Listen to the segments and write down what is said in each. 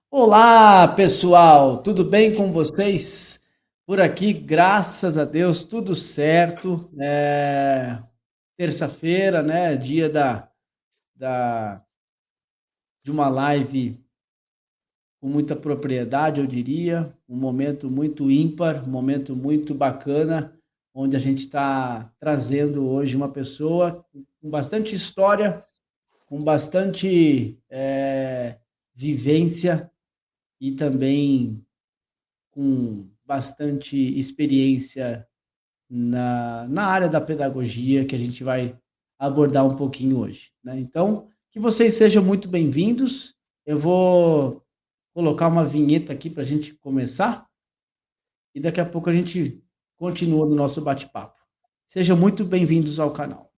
Olá, pessoal, tudo bem com vocês? Por aqui, graças a Deus, tudo certo. Terça-feira, né? Dia da, de uma live com muita propriedade, eu diria. Um momento muito ímpar, um momento muito bacana, onde a gente está trazendo hoje uma pessoa com bastante história, com bastante vivência e também com bastante experiência na área da pedagogia, que a gente vai abordar um pouquinho hoje, né. Então, que vocês sejam muito bem-vindos. Eu vou colocar uma vinheta aqui para a gente começar, e daqui a pouco a gente continua no nosso bate-papo. Sejam muito bem-vindos ao canal.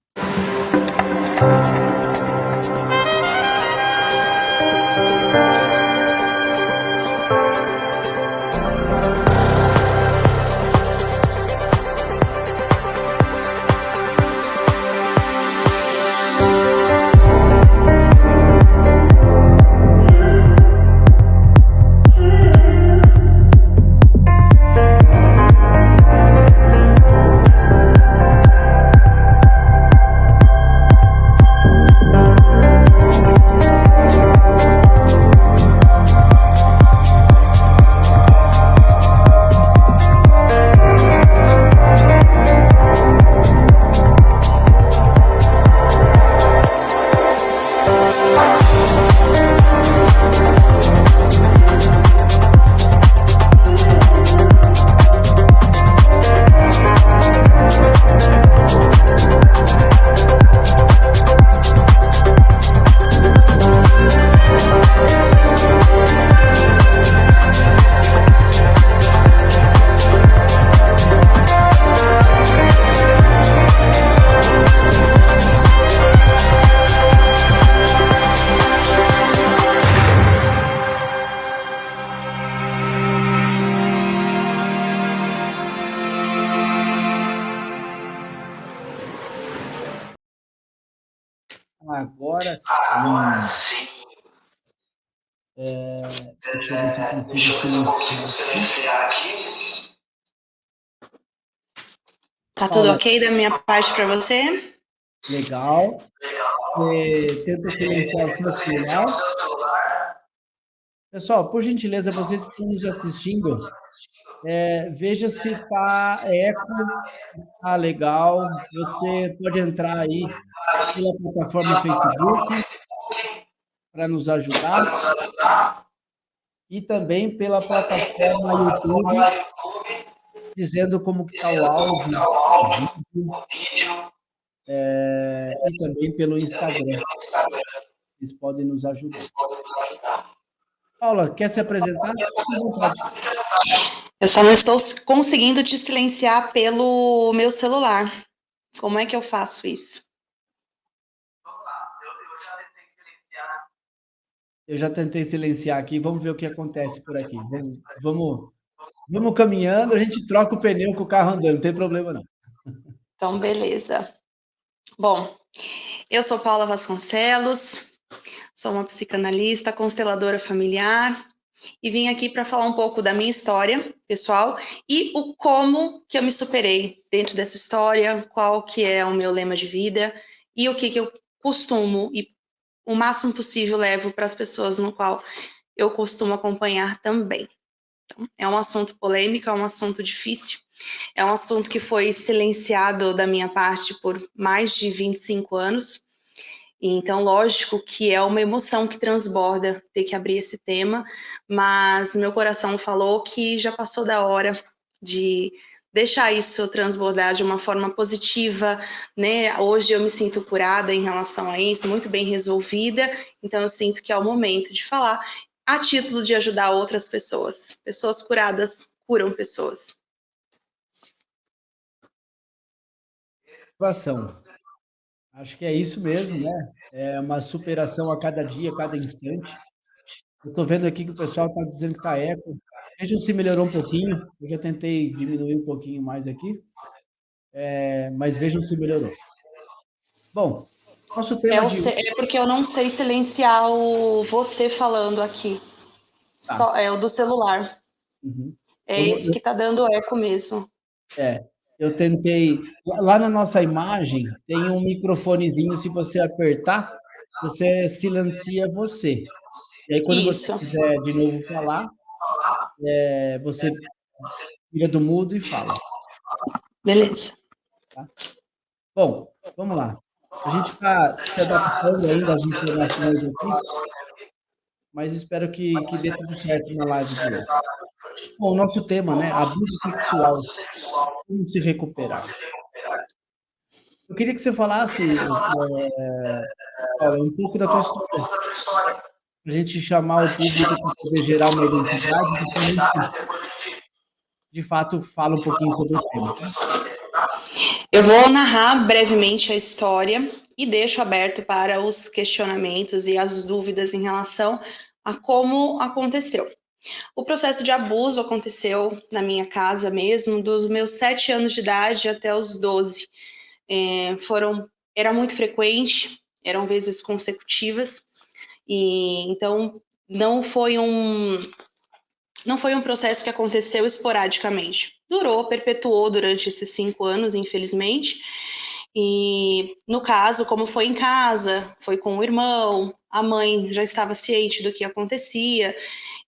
Agora sim. Deixa eu ver se eu consigo silenciar aqui. Tá tudo Paula, ok da minha parte para você? legal. Você tenta silenciar o seu celular. Pessoal, por gentileza, vocês que estão nos assistindo, veja se está eco, se está legal. Você pode entrar aí pela plataforma Facebook para nos ajudar e também pela plataforma YouTube, dizendo como que está o áudio, o vídeo, e também pelo Instagram. Eles podem nos ajudar. Paula, quer se apresentar? Fique à vontade. Eu só não estou conseguindo te silenciar pelo meu celular. Como é que eu faço isso? Eu já tentei silenciar aqui, vamos ver o que acontece por aqui. Vamos caminhando, a gente troca o pneu com o carro andando, não tem problema não. Então, beleza. Bom, eu sou Paula Vasconcelos, sou uma psicanalista, consteladora familiar e vim aqui para falar um pouco da minha história pessoal e o como que eu me superei dentro dessa história, qual que é o meu lema de vida e o que eu costumo e o máximo possível levo para as pessoas no qual eu costumo acompanhar também. Então, é um assunto polêmico, é um assunto difícil, é um assunto que foi silenciado da minha parte por mais de 25 anos, então, lógico que é uma emoção que transborda ter que abrir esse tema, mas meu coração falou que já passou da hora de deixar isso transbordar de uma forma positiva, né? Hoje eu me sinto curada em relação a isso, muito bem resolvida, então eu sinto que é o momento de falar a título de ajudar outras pessoas. Pessoas curadas curam pessoas. Situação. Acho que é isso mesmo, né? É uma superação a cada dia, a cada instante. Eu estou vendo aqui que o pessoal está dizendo que está eco. Vejam se melhorou um pouquinho. Eu já tentei diminuir um pouquinho mais aqui, mas vejam se melhorou. Bom, nosso tema de hoje. É porque eu não sei silenciar o você falando aqui. Tá. É o do celular. Uhum. É Vamos, esse que tá dando eco mesmo. eu tentei. Lá na nossa imagem tem um microfonezinho, se você apertar, você silencia você. E aí, quando você Isso. quiser de novo falar, você tira do mudo e fala. Beleza. Tá? Bom, vamos lá. A gente está se adaptando ainda às informações aqui, mas espero que dê tudo certo na live de hoje. Bom, o nosso tema, né? Abuso sexual, como se recuperar. Eu queria que você falasse, Paula, um pouco da tua história, para a gente chamar o público para poder gerar uma identidade, e depois a gente, de fato, fala um pouquinho sobre o tema, tá? Eu vou narrar brevemente a história e deixo aberto para os questionamentos e as dúvidas em relação a como aconteceu. O processo de abuso aconteceu na minha casa mesmo, dos meus 7 anos de idade até os 12. Era muito frequente, eram vezes consecutivas, e então não foi um não foi um processo que aconteceu esporadicamente. Durou, perpetuou durante esses 5 anos, infelizmente. E no caso, como foi em casa, foi com o irmão, a mãe já estava ciente do que acontecia,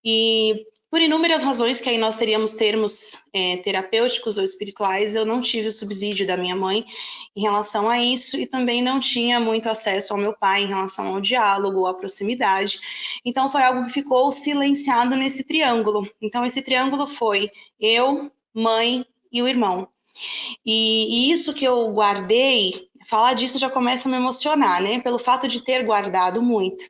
e por inúmeras razões que aí nós teríamos termos terapêuticos ou espirituais, eu não tive o subsídio da minha mãe em relação a isso e também não tinha muito acesso ao meu pai em relação ao diálogo, à proximidade. Então foi algo que ficou silenciado nesse triângulo. Então esse triângulo foi eu, mãe e o irmão. E isso que eu guardei, falar disso já começa a me emocionar, né? Pelo fato de ter guardado muito.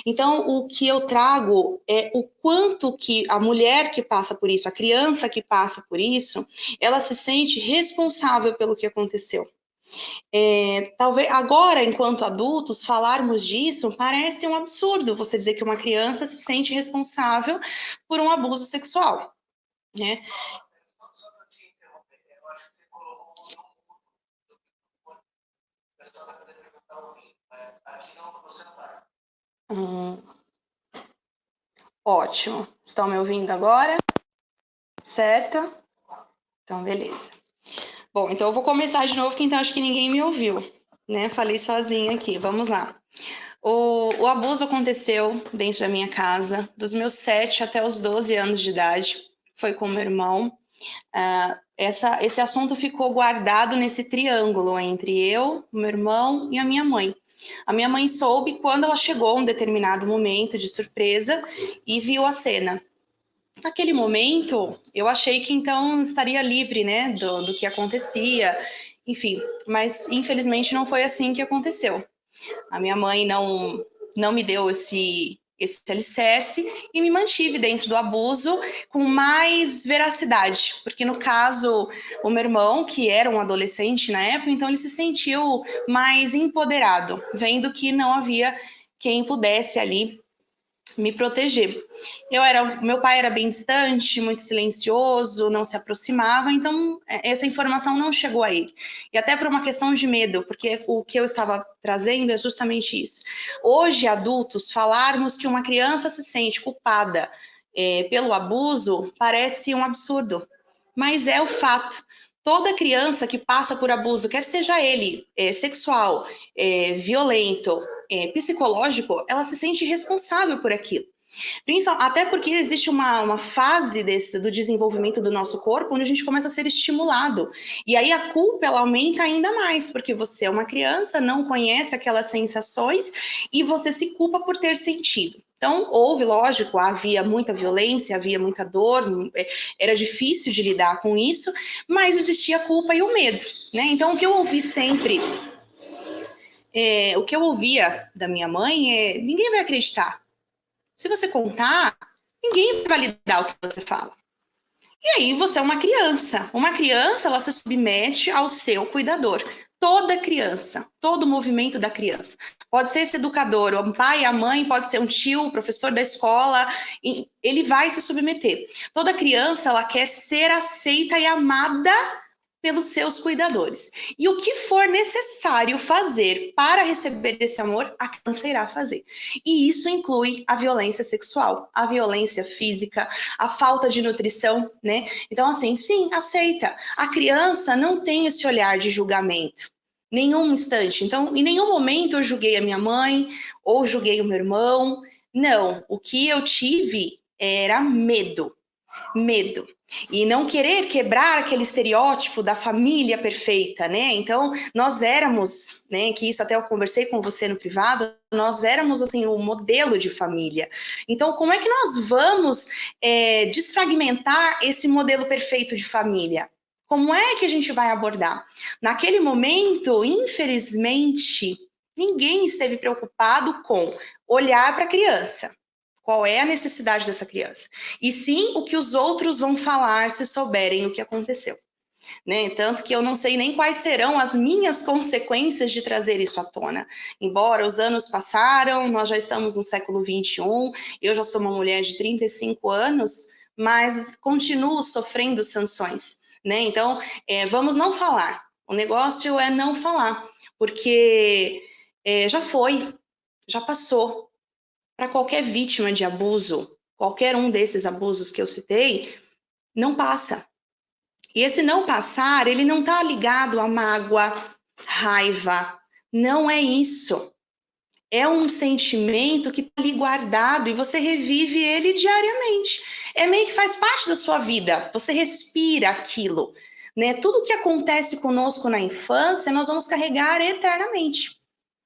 Então, o que eu trago é o quanto que a mulher que passa por isso, a criança que passa por isso, ela se sente responsável pelo que aconteceu. Talvez agora, enquanto adultos, falarmos disso parece um absurdo. Você dizer que uma criança se sente responsável por um abuso sexual, né? Hum, ótimo. Estão me ouvindo agora? Certo? Então, beleza. Bom, então eu vou começar de novo, que então acho que ninguém me ouviu, né? Falei sozinha aqui, vamos lá. O abuso aconteceu dentro da minha casa, dos meus 7 até os 12 anos de idade, foi com meu irmão. Esse assunto ficou guardado nesse triângulo entre eu, meu irmão e a minha mãe. A minha mãe soube quando ela chegou a um determinado momento de surpresa e viu a cena. Naquele momento, eu achei que então estaria livre, né, do que acontecia, enfim, mas infelizmente não foi assim que aconteceu. A minha mãe não me deu esse alicerce e me mantive dentro do abuso com mais veracidade, porque no caso, o meu irmão, que era um adolescente na época, então ele se sentiu mais empoderado, vendo que não havia quem pudesse ali me proteger. Meu pai era bem distante, muito silencioso, não se aproximava, então essa informação não chegou a ele. E até por uma questão de medo, porque o que eu estava trazendo é justamente isso. Hoje, adultos, falarmos que uma criança se sente culpada pelo abuso parece um absurdo, mas é o fato. Toda criança que passa por abuso, quer seja ele sexual, violento, psicológico, ela se sente responsável por aquilo. Até porque existe uma fase do desenvolvimento do nosso corpo onde a gente começa a ser estimulado. E aí a culpa ela aumenta ainda mais, porque você é uma criança, não conhece aquelas sensações e você se culpa por ter sentido. Então, houve, lógico, havia muita violência, havia muita dor, era difícil de lidar com isso, mas existia a culpa e o medo, né? Então, o que eu ouvi sempre o que eu ouvia da minha mãe é: ninguém vai acreditar. Se você contar, ninguém vai validar o que você fala. E aí você é uma criança. Uma criança, ela se submete ao seu cuidador. Toda criança, todo o movimento da criança. Pode ser esse educador, o pai, a mãe, pode ser um tio, o professor da escola, ele vai se submeter. Toda criança, ela quer ser aceita e amada pelos seus cuidadores. E o que for necessário fazer para receber esse amor, a criança irá fazer. E isso inclui a violência sexual, a violência física, a falta de nutrição, né? Então, assim, sim, aceita. A criança não tem esse olhar de julgamento. Nenhum instante. Então, em nenhum momento eu julguei a minha mãe ou julguei o meu irmão. Não, o que eu tive era medo. Medo. E não querer quebrar aquele estereótipo da família perfeita, né? Então, nós éramos, né, que isso até eu conversei com você no privado, nós éramos, assim, o modelo de família. Então, como é que nós vamos desfragmentar esse modelo perfeito de família? Como é que a gente vai abordar? Naquele momento, infelizmente, ninguém esteve preocupado com olhar para a criança. Qual é a necessidade dessa criança? E sim o que os outros vão falar se souberem o que aconteceu. Né? Tanto que eu não sei nem quais serão as minhas consequências de trazer isso à tona. Embora os anos passaram, nós já estamos no século XXI, eu já sou uma mulher de 35 anos, mas continuo sofrendo sanções. Né? Então, vamos não falar. O negócio é não falar, porque já foi, já passou. Para qualquer vítima de abuso, qualquer um desses abusos que eu citei, não passa. E esse não passar, ele não está ligado a mágoa, raiva. Não é isso. É um sentimento que está ali guardado e você revive ele diariamente. É meio que faz parte da sua vida. Você respira aquilo. Né? Tudo que acontece conosco na infância, nós vamos carregar eternamente.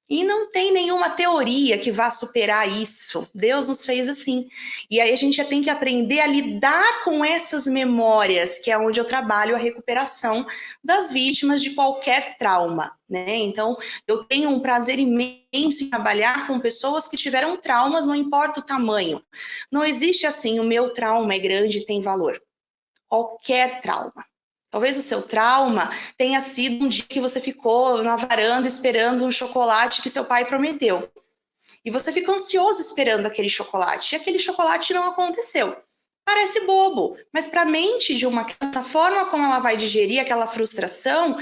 E não tem nenhuma teoria que vá superar isso. Deus nos fez assim. E aí a gente já tem que aprender a lidar com essas memórias, que é onde eu trabalho a recuperação das vítimas de qualquer trauma, né? Então, eu tenho um prazer imenso em trabalhar com pessoas que tiveram traumas, não importa o tamanho. Não existe assim, o meu trauma é grande e tem valor. Qualquer trauma. Talvez o seu trauma tenha sido um dia que você ficou na varanda esperando um chocolate que seu pai prometeu. E você ficou ansioso esperando aquele chocolate. E aquele chocolate não aconteceu. Parece bobo, mas para a mente de uma criança, a forma como ela vai digerir aquela frustração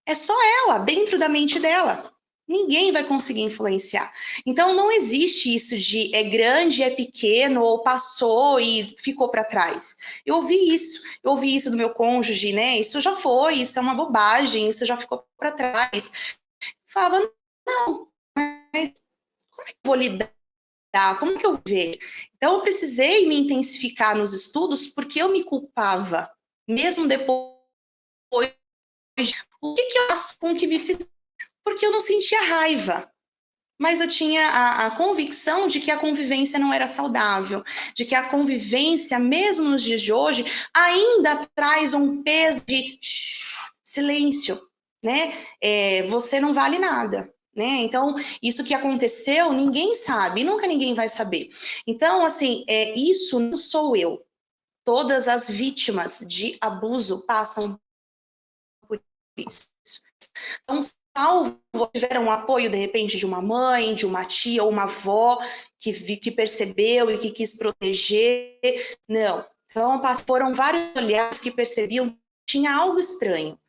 é só ela, dentro da mente dela. Ninguém vai conseguir influenciar. Então não existe isso de é grande, é pequeno, ou passou e ficou para trás. Eu ouvi isso do meu cônjuge, né? Isso já foi, isso é uma bobagem, isso já ficou para trás. Falava, não, mas como é que eu vou lidar? Como que eu vejo? Então eu precisei me intensificar nos estudos porque eu me culpava, mesmo depois. O que eu faço com que me fiz? Porque eu não sentia raiva. Mas eu tinha a convicção de que a convivência não era saudável, de que a convivência, mesmo nos dias de hoje, ainda traz um peso de silêncio, né? Você não vale nada. Né? Então, isso que aconteceu, ninguém sabe, nunca ninguém vai saber. Então, assim, isso não sou eu. Todas as vítimas de abuso passam por isso. Então, salvo tiveram o apoio, de repente, de uma mãe, de uma tia ou uma avó que percebeu e que quis proteger. Não. Então, foram vários olhares que percebiam que tinha algo estranho.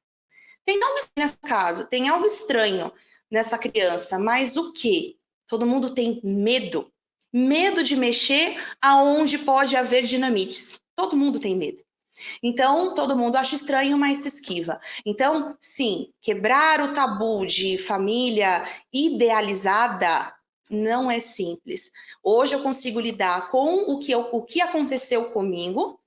Tem algo estranho nessa casa, tem algo estranho nessa criança, mas o quê? Todo mundo tem medo. Medo de mexer aonde pode haver dinamites. Todo mundo tem medo. Então, todo mundo acha estranho, mas se esquiva. Então, sim, quebrar o tabu de família idealizada não é simples. Hoje eu consigo lidar com o que aconteceu comigo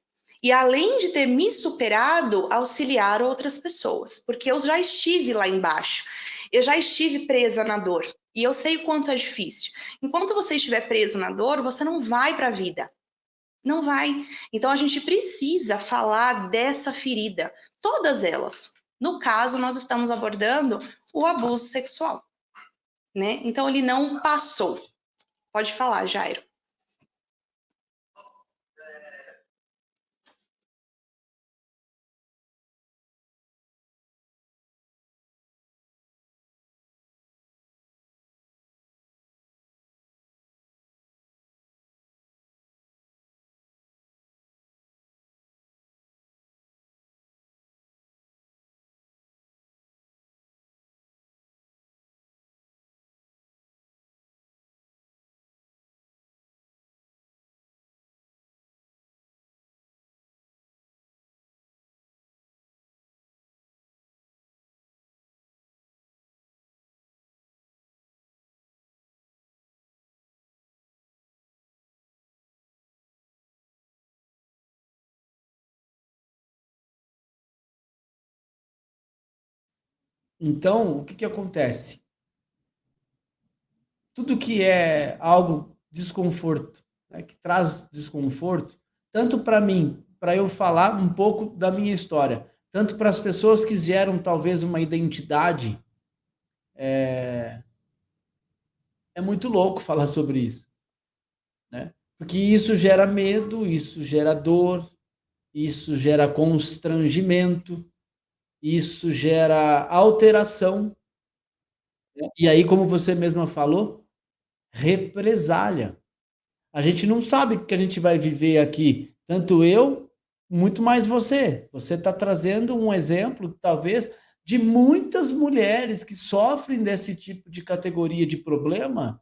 e, além de ter me superado, auxiliar outras pessoas, porque eu já estive lá embaixo, eu já estive presa na dor. E eu sei o quanto é difícil. Enquanto você estiver preso na dor, você não vai para a vida. Não vai. Então a gente precisa falar dessa ferida, todas elas. No caso, nós estamos abordando o abuso sexual, né? Então ele não passou. Pode falar, Jairo. Então, o que acontece? Tudo que é algo desconforto, né, que traz desconforto, tanto para mim, para eu falar um pouco da minha história, tanto para as pessoas que geram talvez uma identidade, é muito louco falar sobre isso, né? Porque isso gera medo, isso gera dor, isso gera constrangimento, isso gera alteração, né? E aí, como você mesma falou, represália. A gente não sabe o que a gente vai viver aqui, tanto eu, muito mais você. Você está trazendo um exemplo, talvez, de muitas mulheres que sofrem desse tipo de categoria de problema,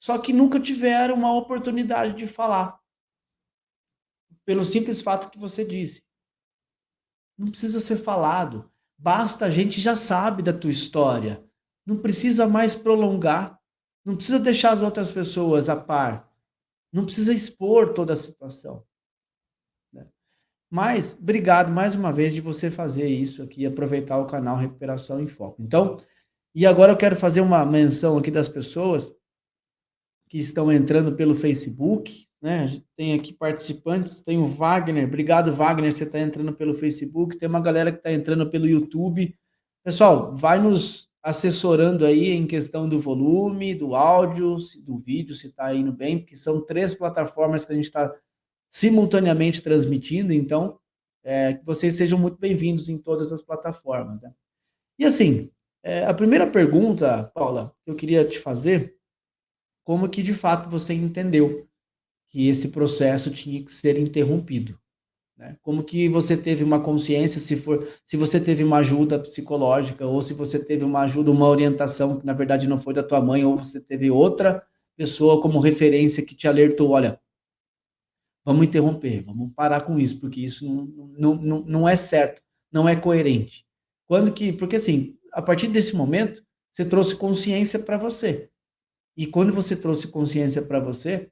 só que nunca tiveram uma oportunidade de falar, pelo simples fato que você disse. Não precisa ser falado, basta a gente já sabe da tua história. Não precisa mais prolongar, não precisa deixar as outras pessoas a par, não precisa expor toda a situação, né? Mas obrigado mais uma vez de você fazer isso aqui, aproveitar o canal Recuperação em Foco. Então, e agora eu quero fazer uma menção aqui das pessoas que estão entrando pelo Facebook, né? A gente tem aqui participantes, tem o Wagner, obrigado Wagner, você está entrando pelo Facebook, tem uma galera que está entrando pelo YouTube. Pessoal, vai nos assessorando aí em questão do volume, do áudio, do vídeo, se está indo bem, porque são 3 plataformas que a gente está simultaneamente transmitindo, então, que vocês sejam muito bem-vindos em todas as plataformas, né? E assim, a primeira pergunta, Paula, que eu queria te fazer, como que de fato você entendeu que esse processo tinha que ser interrompido, né? Como que você teve uma consciência, se você teve uma ajuda psicológica ou se você teve uma ajuda, uma orientação que na verdade não foi da tua mãe ou você teve outra pessoa como referência que te alertou, olha, vamos interromper, vamos parar com isso, porque isso não é certo, não é coerente. Porque assim, a partir desse momento, você trouxe consciência para você. E quando você trouxe consciência para você,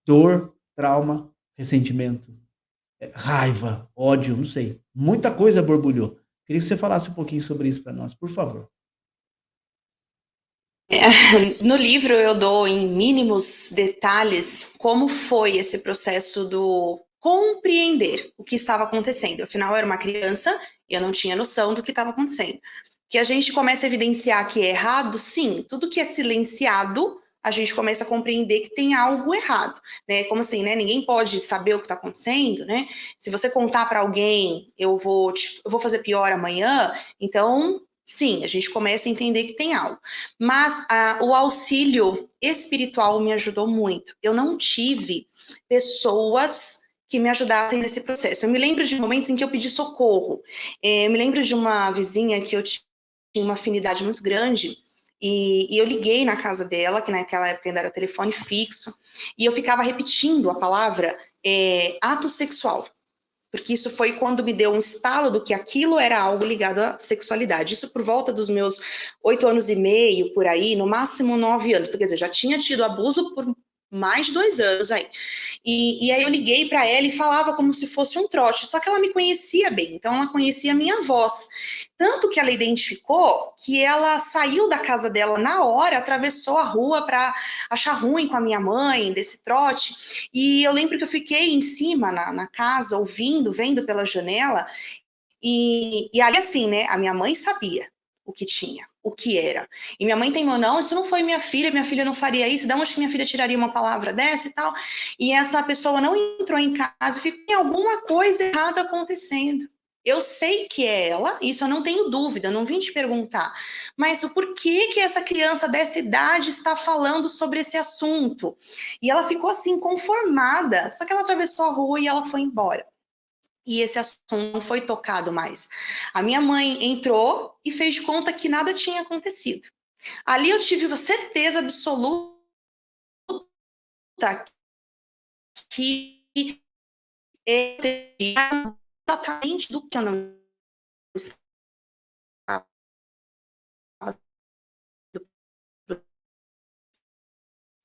dor, trauma, ressentimento, raiva, ódio, não sei. Muita coisa borbulhou. Queria que você falasse um pouquinho sobre isso para nós, por favor. No livro eu dou em mínimos detalhes como foi esse processo do compreender o que estava acontecendo. Afinal, eu era uma criança e eu não tinha noção do que estava acontecendo. Que a gente começa a evidenciar que é errado, sim, tudo que é silenciado, a gente começa a compreender que tem algo errado, né? Como assim, né? Ninguém pode saber o que está acontecendo, né? Se você contar para alguém, eu vou fazer pior amanhã, então sim, a gente começa a entender que tem algo. Mas o auxílio espiritual me ajudou muito. Eu não tive pessoas que me ajudassem nesse processo. Eu me lembro de momentos em que eu pedi socorro. Eu me lembro de uma vizinha que eu tinha uma afinidade muito grande e eu liguei na casa dela, que naquela época ainda era telefone fixo, e eu ficava repetindo a palavra ato sexual, porque isso foi quando me deu um estalo do que aquilo era algo ligado à sexualidade. Isso por volta dos meus 8 anos e meio, por aí, no máximo 9 anos. Quer dizer, já tinha tido abuso por mais de 2 anos aí. E aí eu liguei para ela e falava como se fosse um trote, só que ela me conhecia bem, então ela conhecia a minha voz. Tanto que ela identificou que ela saiu da casa dela na hora, atravessou a rua para achar ruim com a minha mãe, desse trote. E eu lembro que eu fiquei em cima na casa, ouvindo, vendo pela janela, e ali assim, né, a minha mãe sabia o que tinha, o que era. E minha mãe teimou, não, isso não foi minha filha não faria isso, de onde que minha filha tiraria uma palavra dessa e tal? E essa pessoa não entrou em casa, ficou em alguma coisa errada acontecendo. Eu sei que é ela, isso eu não tenho dúvida, não vim te perguntar. Mas o porquê que essa criança dessa idade está falando sobre esse assunto? E ela ficou assim, conformada, só que ela atravessou a rua e ela foi embora. E esse assunto não foi tocado mais. A minha mãe entrou e fez de conta que nada tinha acontecido. Ali eu tive uma certeza absoluta que eu teria exatamente do que eu não estava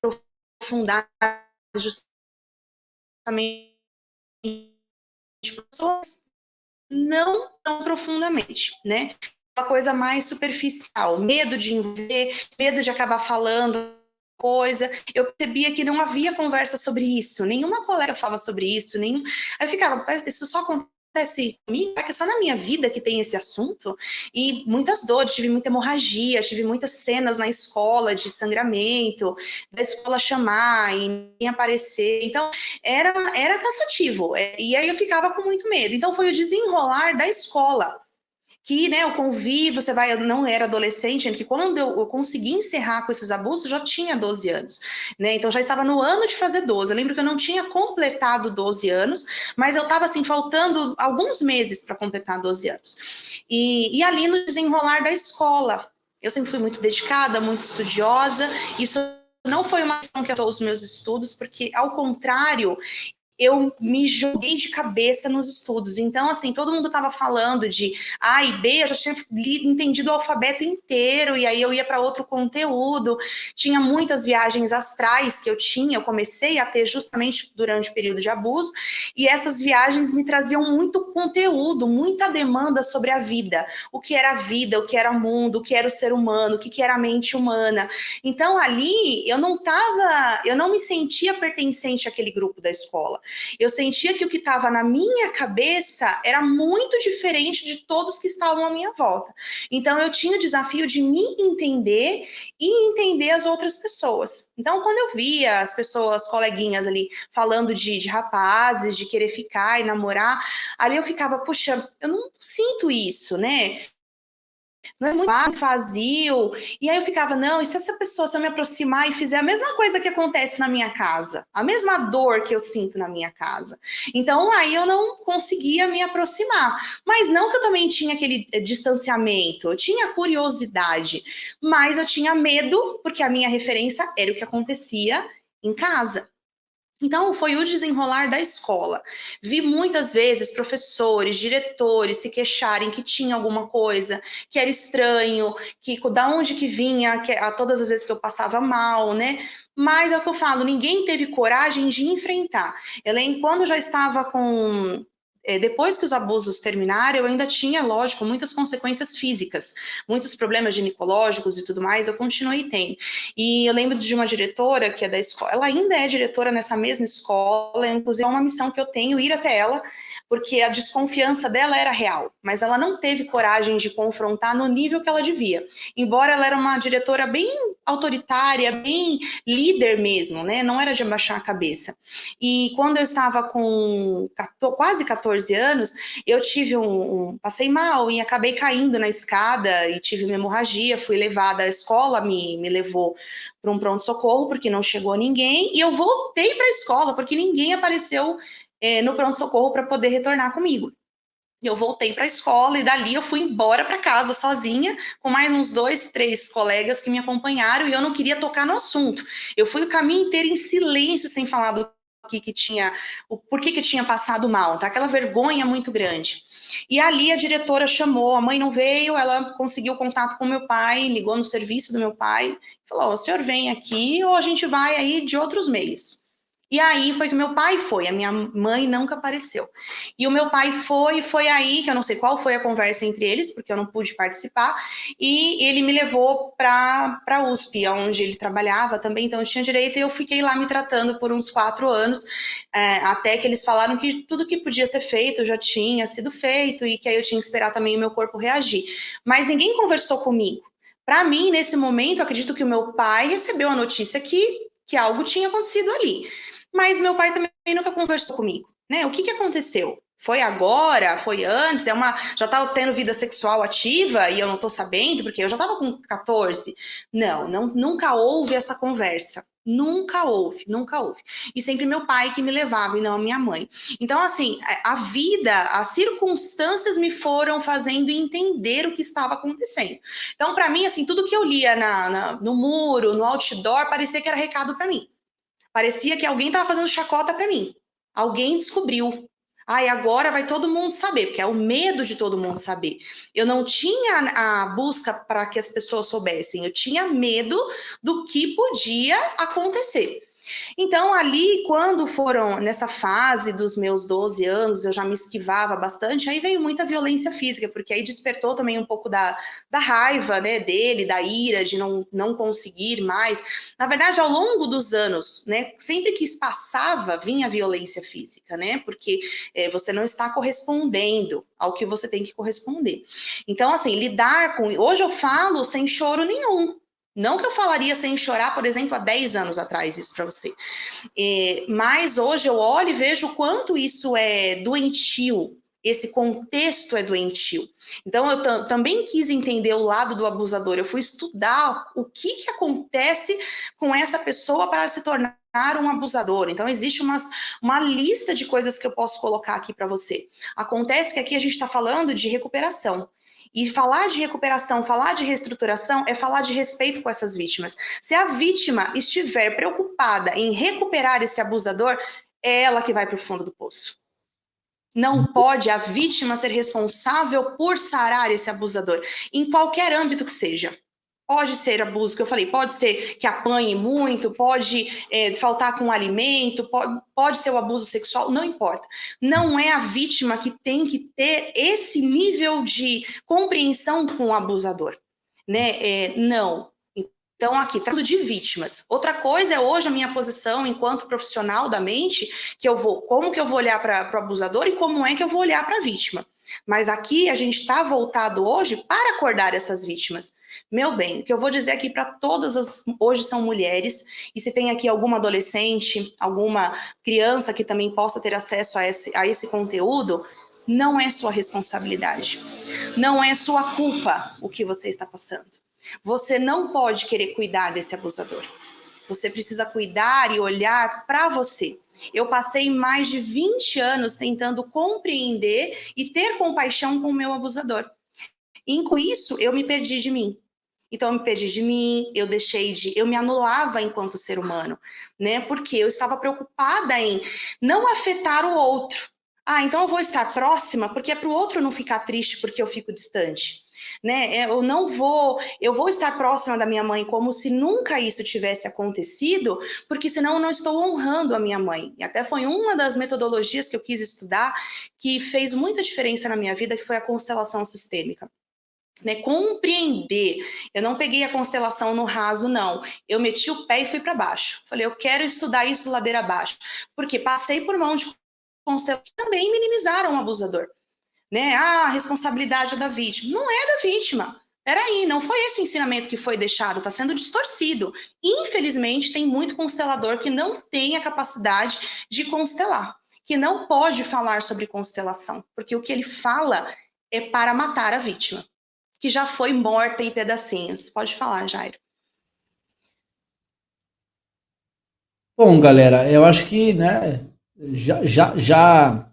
aprofundada justamente pessoas não tão profundamente, né? coisa mais superficial, medo de envolver, medo de acabar falando coisa. Eu percebia que não havia conversa sobre isso, nenhuma colega falava sobre isso, nenhum. Aí eu ficava, isso só acontece comigo, é que só na minha vida que tem esse assunto, e muitas dores, tive muita hemorragia, tive muitas cenas na escola de sangramento, da escola chamar e ninguém aparecer, então era cansativo, e aí eu ficava com muito medo, então foi o desenrolar da escola, que, né, o convívio, você vai, eu não era adolescente, que quando eu consegui encerrar com esses abusos, eu já tinha 12 anos, né, então já estava no ano de fazer 12, eu lembro que eu não tinha completado 12 anos, mas eu estava, assim, faltando alguns meses para completar 12 anos, e ali no desenrolar da escola, eu sempre fui muito dedicada, muito estudiosa, isso não foi uma questão que eu estou os meus estudos, porque, ao contrário, eu me joguei de cabeça nos estudos. Então, assim, todo mundo estava falando de A e B, eu já tinha entendido o alfabeto inteiro, e aí eu ia para outro conteúdo. Tinha muitas viagens astrais que eu comecei a ter justamente durante o período de abuso, e essas viagens me traziam muito conteúdo, muita demanda sobre a vida. O que era a vida, o que era o mundo, o que era o ser humano, o que era a mente humana. Então, ali, eu não me sentia pertencente àquele grupo da escola. Eu sentia que o que estava na minha cabeça era muito diferente de todos que estavam à minha volta. Então, eu tinha o desafio de me entender e entender as outras pessoas. Então, quando eu via as pessoas, coleguinhas ali, falando de rapazes, de querer ficar e namorar, ali eu ficava, puxa, eu não sinto isso, né? Não é muito vazio. E aí eu ficava, não, e se essa pessoa, se eu me aproximar e fizer a mesma coisa que acontece na minha casa, a mesma dor que eu sinto na minha casa? Então aí eu não conseguia me aproximar. Mas não que eu também tinha aquele distanciamento, eu tinha curiosidade, mas eu tinha medo, porque a minha referência era o que acontecia em casa. Então, foi o desenrolar da escola. Vi muitas vezes professores, diretores se queixarem que tinha alguma coisa, que era estranho, que da onde que vinha, que a todas as vezes que eu passava mal, né? Mas é o que eu falo, ninguém teve coragem de enfrentar. Eu lembro quando eu já estava com depois que os abusos terminaram, eu ainda tinha, lógico, muitas consequências físicas, muitos problemas ginecológicos e tudo mais, eu continuei tendo. E eu lembro de uma diretora que é da escola, ela ainda é diretora nessa mesma escola, inclusive é uma missão que eu tenho, ir até ela, porque a desconfiança dela era real, mas ela não teve coragem de confrontar no nível que ela devia. Embora ela era uma diretora bem autoritária, bem líder mesmo, né? Não era de abaixar a cabeça. E quando eu estava com quase 14 anos, eu tive passei mal e acabei caindo na escada e tive uma hemorragia, fui levada à escola, me levou para um pronto-socorro porque não chegou ninguém, e eu voltei para a escola porque ninguém apareceu no pronto-socorro para poder retornar comigo. Eu voltei para a escola e dali eu fui embora para casa sozinha, com mais uns 2, 3 colegas que me acompanharam, e eu não queria tocar no assunto. Eu fui o caminho inteiro em silêncio, sem falar do que tinha, o porquê que eu tinha passado mal, tá? Aquela vergonha muito grande. E ali a diretora chamou, a mãe não veio, ela conseguiu contato com meu pai, ligou no serviço do meu pai, falou: o senhor vem aqui ou a gente vai aí de outros meios. E aí foi que meu pai foi, a minha mãe nunca apareceu. E o meu pai foi aí, que eu não sei qual foi a conversa entre eles, porque eu não pude participar, e ele me levou para a USP, onde ele trabalhava também, então eu tinha direito, e eu fiquei lá me tratando por uns 4 anos, até que eles falaram que tudo que podia ser feito já tinha sido feito, e que aí eu tinha que esperar também o meu corpo reagir. Mas ninguém conversou comigo. Para mim, nesse momento, eu acredito que o meu pai recebeu a notícia que algo tinha acontecido ali. Mas meu pai também nunca conversou comigo, né? O que aconteceu? Foi agora? Foi antes? Já estava tendo vida sexual ativa e eu não estou sabendo, porque eu já estava com 14. Não, nunca houve essa conversa. Nunca houve, nunca houve. E sempre meu pai que me levava e não a minha mãe. Então, assim, a vida, as circunstâncias me foram fazendo entender o que estava acontecendo. Então, para mim, assim, tudo que eu lia no muro, no outdoor, parecia que era recado para mim. Parecia que alguém estava fazendo chacota para mim. Alguém descobriu. Ai, agora vai todo mundo saber, porque é o medo de todo mundo saber. Eu não tinha a busca para que as pessoas soubessem, eu tinha medo do que podia acontecer. Então, ali, quando foram nessa fase dos meus 12 anos, eu já me esquivava bastante, aí veio muita violência física, porque aí despertou também um pouco da raiva, né, dele, da ira, de não conseguir mais. Na verdade, ao longo dos anos, né, sempre que isso passava, vinha a violência física, né, porque você não está correspondendo ao que você tem que corresponder. Então, assim, lidar com... Hoje eu falo sem choro nenhum. Não que eu falaria sem chorar, por exemplo, há 10 anos atrás, isso para você. Mas hoje eu olho e vejo o quanto isso é doentio, esse contexto é doentio. Então eu também quis entender o lado do abusador, eu fui estudar o que acontece com essa pessoa para se tornar um abusador. Então existe uma lista de coisas que eu posso colocar aqui para você. Acontece que aqui a gente está falando de recuperação. E falar de recuperação, falar de reestruturação é falar de respeito com essas vítimas. Se a vítima estiver preocupada em recuperar esse abusador, é ela que vai para o fundo do poço. Não pode a vítima ser responsável por sarar esse abusador, em qualquer âmbito que seja. Pode ser abuso, que eu falei, pode ser que apanhe muito, pode faltar com alimento, pode ser o abuso sexual, não importa. Não é a vítima que tem que ter esse nível de compreensão com o abusador, né? Não. Então, aqui, tratando de vítimas. Outra coisa é hoje a minha posição enquanto profissional da mente, como que eu vou olhar para o abusador e como é que eu vou olhar para a vítima. Mas aqui a gente está voltado hoje para acordar essas vítimas. Meu bem, o que eu vou dizer aqui para hoje são mulheres, e se tem aqui alguma adolescente, alguma criança que também possa ter acesso a esse conteúdo, não é sua responsabilidade. Não é sua culpa o que você está passando. Você não pode querer cuidar desse abusador. Você precisa cuidar e olhar para você. Eu passei mais de 20 anos tentando compreender e ter compaixão com o meu abusador. E com isso, eu me perdi de mim. Então, eu me perdi de mim, eu me anulava enquanto ser humano, né? Porque eu estava preocupada em não afetar o outro. Então eu vou estar próxima porque é para o outro não ficar triste porque eu fico distante, né? Eu vou estar próxima da minha mãe como se nunca isso tivesse acontecido, porque senão eu não estou honrando a minha mãe. E até foi uma das metodologias que eu quis estudar que fez muita diferença na minha vida, que foi a constelação sistêmica. Né, compreender. Eu não peguei a constelação no raso, não. Eu meti o pé e fui para baixo. Falei, eu quero estudar isso ladeira abaixo. Porque passei por mão de constelação que também minimizaram o abusador. Né? A responsabilidade é da vítima. Não é da vítima. Peraí, não foi esse o ensinamento que foi deixado, está sendo distorcido. Infelizmente, tem muito constelador que não tem a capacidade de constelar, que não pode falar sobre constelação, porque o que ele fala é para matar a vítima, que já foi morta em pedacinhos. Pode falar, Jairo. Bom, galera, eu acho que, né, já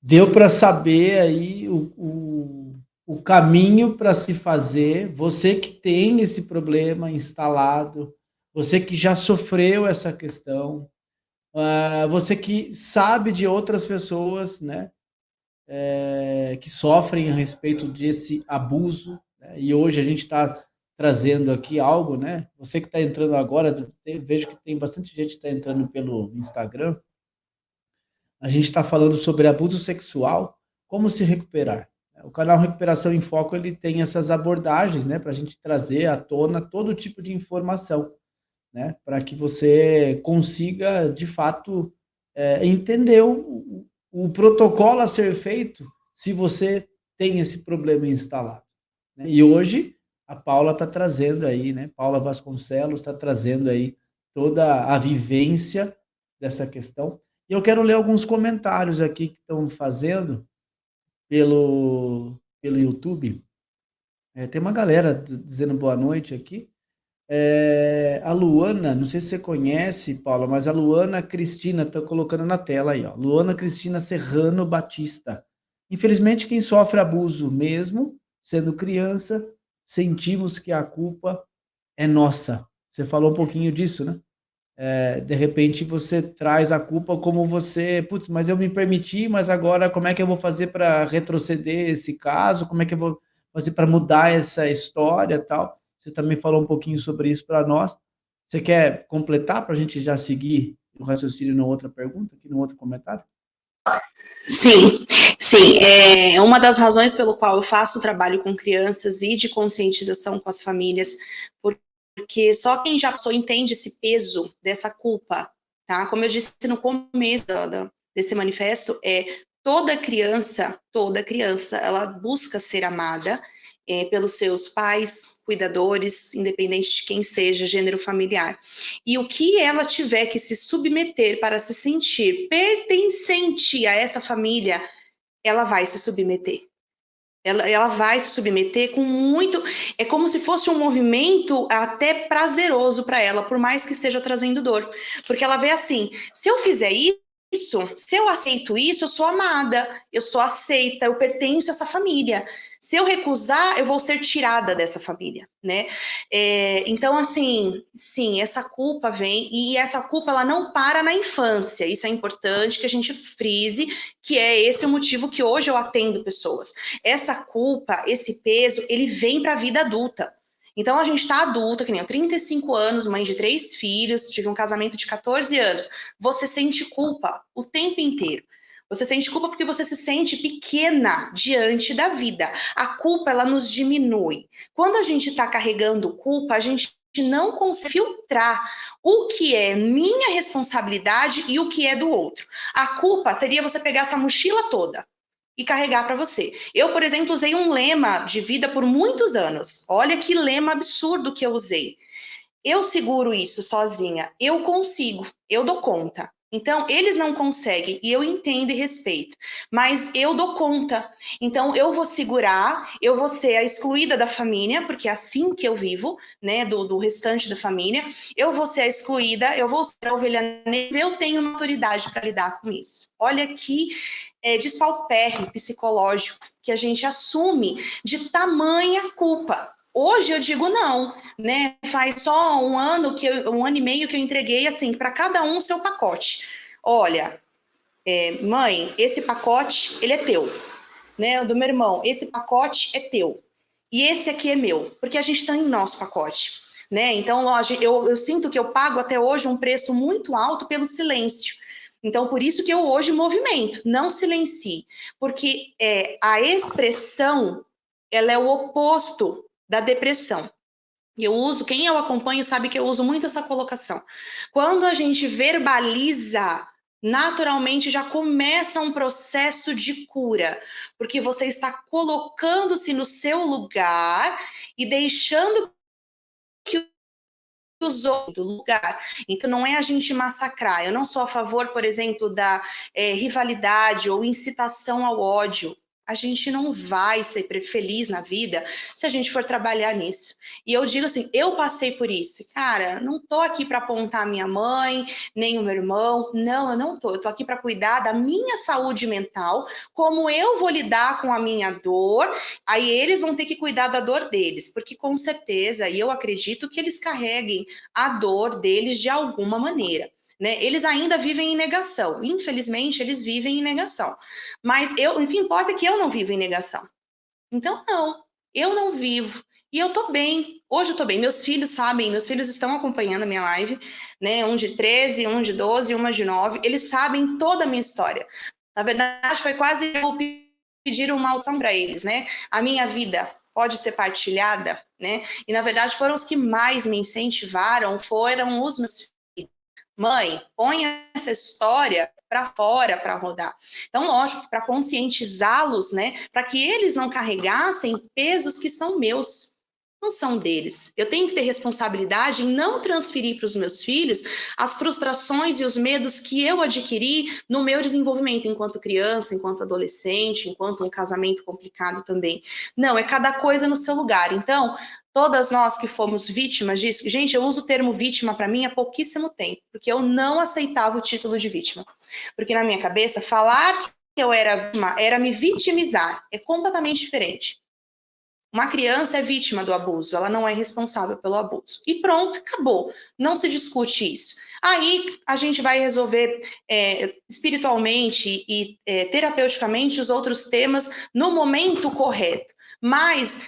deu para saber aí o caminho para se fazer. Você que tem esse problema instalado, você que já sofreu essa questão, você que sabe de outras pessoas, né, que sofrem a respeito desse abuso, né? E hoje a gente está trazendo aqui algo, né? Você que está entrando agora, vejo que tem bastante gente que está entrando pelo Instagram. A gente está falando sobre abuso sexual, como se recuperar. O canal Recuperação em Foco ele tem essas abordagens, né, para a gente trazer à tona todo tipo de informação, né, para que você consiga de fato entender o protocolo a ser feito se você tem esse problema instalado, né? E hoje a Paula está trazendo aí, né? Paula Vasconcelos está trazendo aí toda a vivência dessa questão. E eu quero ler alguns comentários aqui que estão fazendo pelo YouTube. Tem uma galera dizendo boa noite aqui. A Luana, não sei se você conhece, Paula, mas a Luana Cristina, está colocando na tela aí, ó. Luana Cristina Serrano Batista. Infelizmente, quem sofre abuso mesmo, sendo criança, sentimos que a culpa é nossa. Você falou um pouquinho disso, né? De repente você traz a culpa como você, putz, mas eu me permiti, mas agora como é que eu vou fazer para retroceder esse caso? Como é que eu vou fazer para mudar essa história, tal? Você também falou um pouquinho sobre isso para nós. Você quer completar para a gente já seguir o raciocínio na outra pergunta, aqui no outro comentário? Sim, sim. Uma das razões pelo qual eu faço trabalho com crianças e de conscientização com as famílias, porque só quem já passou entende esse peso dessa culpa, tá? Como eu disse no começo desse manifesto, toda criança, ela busca ser amada pelos seus pais, cuidadores, independente de quem seja, gênero familiar. E o que ela tiver que se submeter para se sentir pertencente a essa família, ela vai se submeter. Ela vai se submeter com muito. É como se fosse um movimento até prazeroso para ela, por mais que esteja trazendo dor. Porque ela vê assim: se eu fizer isso, se eu aceito isso, eu sou amada, eu sou aceita, eu pertenço a essa família. Se eu recusar, eu vou ser tirada dessa família, né? Então, assim, sim, essa culpa vem, e essa culpa ela não para na infância. Isso é importante que a gente frise, que é esse o motivo que hoje eu atendo pessoas. Essa culpa, esse peso, ele vem para a vida adulta. Então a gente está adulta, que nem eu, 35 anos, mãe de 3 filhos, tive um casamento de 14 anos. Você sente culpa o tempo inteiro. Você sente culpa porque você se sente pequena diante da vida. A culpa, ela nos diminui. Quando a gente está carregando culpa, a gente não consegue filtrar o que é minha responsabilidade e o que é do outro. A culpa seria você pegar essa mochila toda e carregar para você. Eu, por exemplo, usei um lema de vida por muitos anos. Olha que lema absurdo que eu usei. Eu seguro isso sozinha, eu consigo, eu dou conta. Então, eles não conseguem, e eu entendo e respeito, mas eu dou conta. Então, eu vou segurar, eu vou ser a excluída da família, porque é assim que eu vivo, né, do restante da família. Eu vou ser a excluída, eu vou ser a ovelha negra, eu tenho maturidade para lidar com isso. Olha que despauperre psicológico que a gente assume de tamanha culpa. Hoje eu digo não, né? Faz só um ano e meio que eu entreguei assim para cada um o seu pacote. Olha, mãe, esse pacote ele é teu, né? O do meu irmão, esse pacote é teu e esse aqui é meu, porque a gente está em nosso pacote, né? Então, lógico, eu sinto que eu pago até hoje um preço muito alto pelo silêncio. Então, por isso que eu hoje movimento, não silencie, porque a expressão ela é o oposto da depressão. E eu uso, quem eu acompanho sabe que eu uso muito essa colocação. Quando a gente verbaliza, naturalmente já começa um processo de cura, porque você está colocando-se no seu lugar e deixando que os outros do lugar. Então, não é a gente massacrar. Eu não sou a favor, por exemplo, da rivalidade ou incitação ao ódio. A gente não vai ser feliz na vida se a gente for trabalhar nisso. E eu digo assim, eu passei por isso. Cara, não tô aqui para apontar a minha mãe, nem o meu irmão. Não, eu não tô. Eu tô aqui para cuidar da minha saúde mental, como eu vou lidar com a minha dor. Aí eles vão ter que cuidar da dor deles, porque com certeza, e eu acredito que eles carreguem a dor deles de alguma maneira. Né? Eles ainda vivem em negação. Infelizmente, eles vivem em negação. Mas o que importa é que eu não vivo em negação. Então, não, eu não vivo. E eu tô bem. Hoje eu tô bem. Meus filhos sabem, meus filhos estão acompanhando a minha live, né? Um de 13, um de 12, uma de 9. Eles sabem toda a minha história. Na verdade, foi quase eu pedir uma audição para eles, né? A minha vida pode ser partilhada, né? E na verdade foram os que mais me incentivaram, foram os meus filhos. Mãe, põe essa história para fora para rodar. Então, lógico, para conscientizá-los, né, para que eles não carregassem pesos que são meus, não são deles. Eu tenho que ter responsabilidade em não transferir para os meus filhos as frustrações e os medos que eu adquiri no meu desenvolvimento enquanto criança, enquanto adolescente, enquanto um casamento complicado também. Não, é cada coisa no seu lugar. Então, todas nós que fomos vítimas disso, gente, eu uso o termo vítima para mim há pouquíssimo tempo, porque eu não aceitava o título de vítima. Porque na minha cabeça, falar que eu era vítima era me vitimizar. É completamente diferente. Uma criança é vítima do abuso, ela não é responsável pelo abuso. E pronto, acabou. Não se discute isso. Aí a gente vai resolver espiritualmente e terapeuticamente os outros temas no momento correto. mas